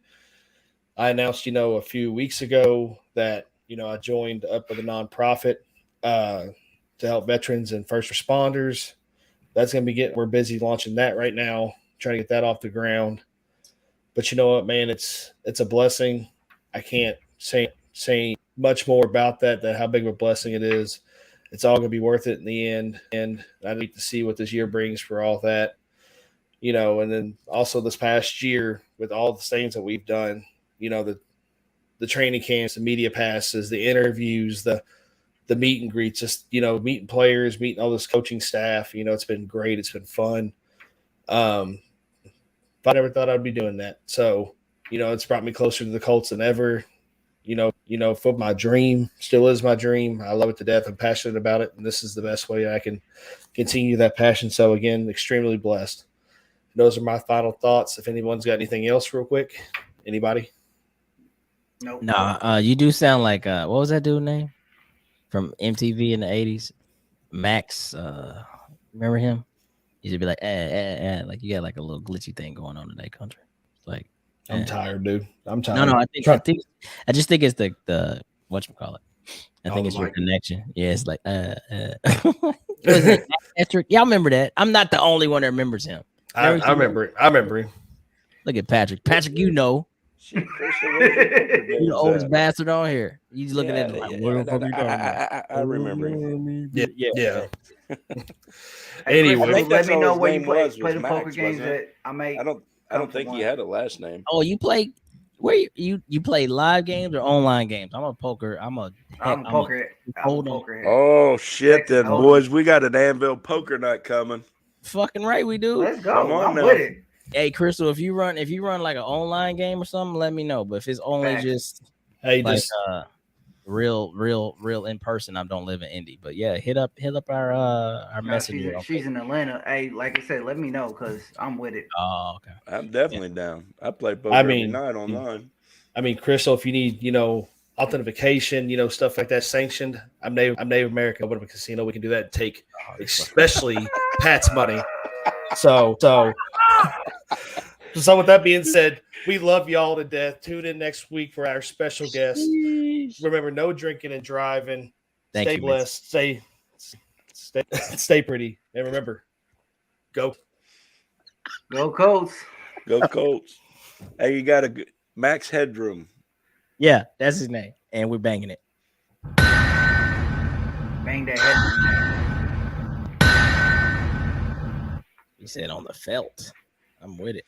I announced, a few weeks ago that I joined up with a nonprofit to help veterans and first responders. That's going to be we're busy launching that right now, trying to get that off the ground. But you know what, man, it's a blessing. I can't say much more about that how big of a blessing it is. It's all going to be worth it in the end. And I need to see what this year brings for all that, and then also this past year with all the things that we've done, the training camps, the media passes, the interviews, the meet and greets, just, meeting players, meeting all this coaching staff. It's been great. It's been fun. I never thought I'd be doing that. So, it's brought me closer to the Colts than ever. For my dream, still is my dream. I love it to death. I'm passionate about it, and this is the best way I can continue that passion. So, again, extremely blessed. Those are my final thoughts. If anyone's got anything else real quick, anybody? Nope. No, you do sound like what was that dude's name from MTV in the 80s? Max, remember him? He should be like, like you got like a little glitchy thing going on today, country. It's like I'm tired, dude. I'm tired. No, I just think it's the whatchamacallit. I think it's your connection. Yeah, it's like Patrick. Y'all remember that? I'm not the only one that remembers him. I remember it. I remember him. Look at Patrick. Patrick, you're the oldest bastard on here. He's looking at it like, what the fuck are you talking about? I remember him. Yeah. Anyway, let me know where you play the Max, poker games that I made. I don't think he had a last name. Oh, you play where you play live games or online games? I'm a poker. I'm a poker. Oh shit, then boys, we got an Anvil poker night coming. Fucking right, we do. Let's go. Come on I'm now. with it. Hey, Crystal, if you run like an online game or something, let me know. But if it's only just real in person, I don't live in Indy. But yeah, hit up our messenger. She's in Atlanta. Hey, like I said, let me know because I'm with it. Oh, okay. I'm definitely down. I play poker every night online. I mean, Crystal, if you need, authentication, stuff like that sanctioned, I'm Native American. Open up a casino, we can do that and take especially Pat's money. So with that being said, we love y'all to death. Tune in next week for our special guest. Remember, no drinking and driving. Stay blessed. Stay pretty. And remember, go Colts. Go Colts. Hey, you got a good Max Headroom. Yeah, that's his name. And we're banging it. Bang that head. He said on the felt. I'm with it.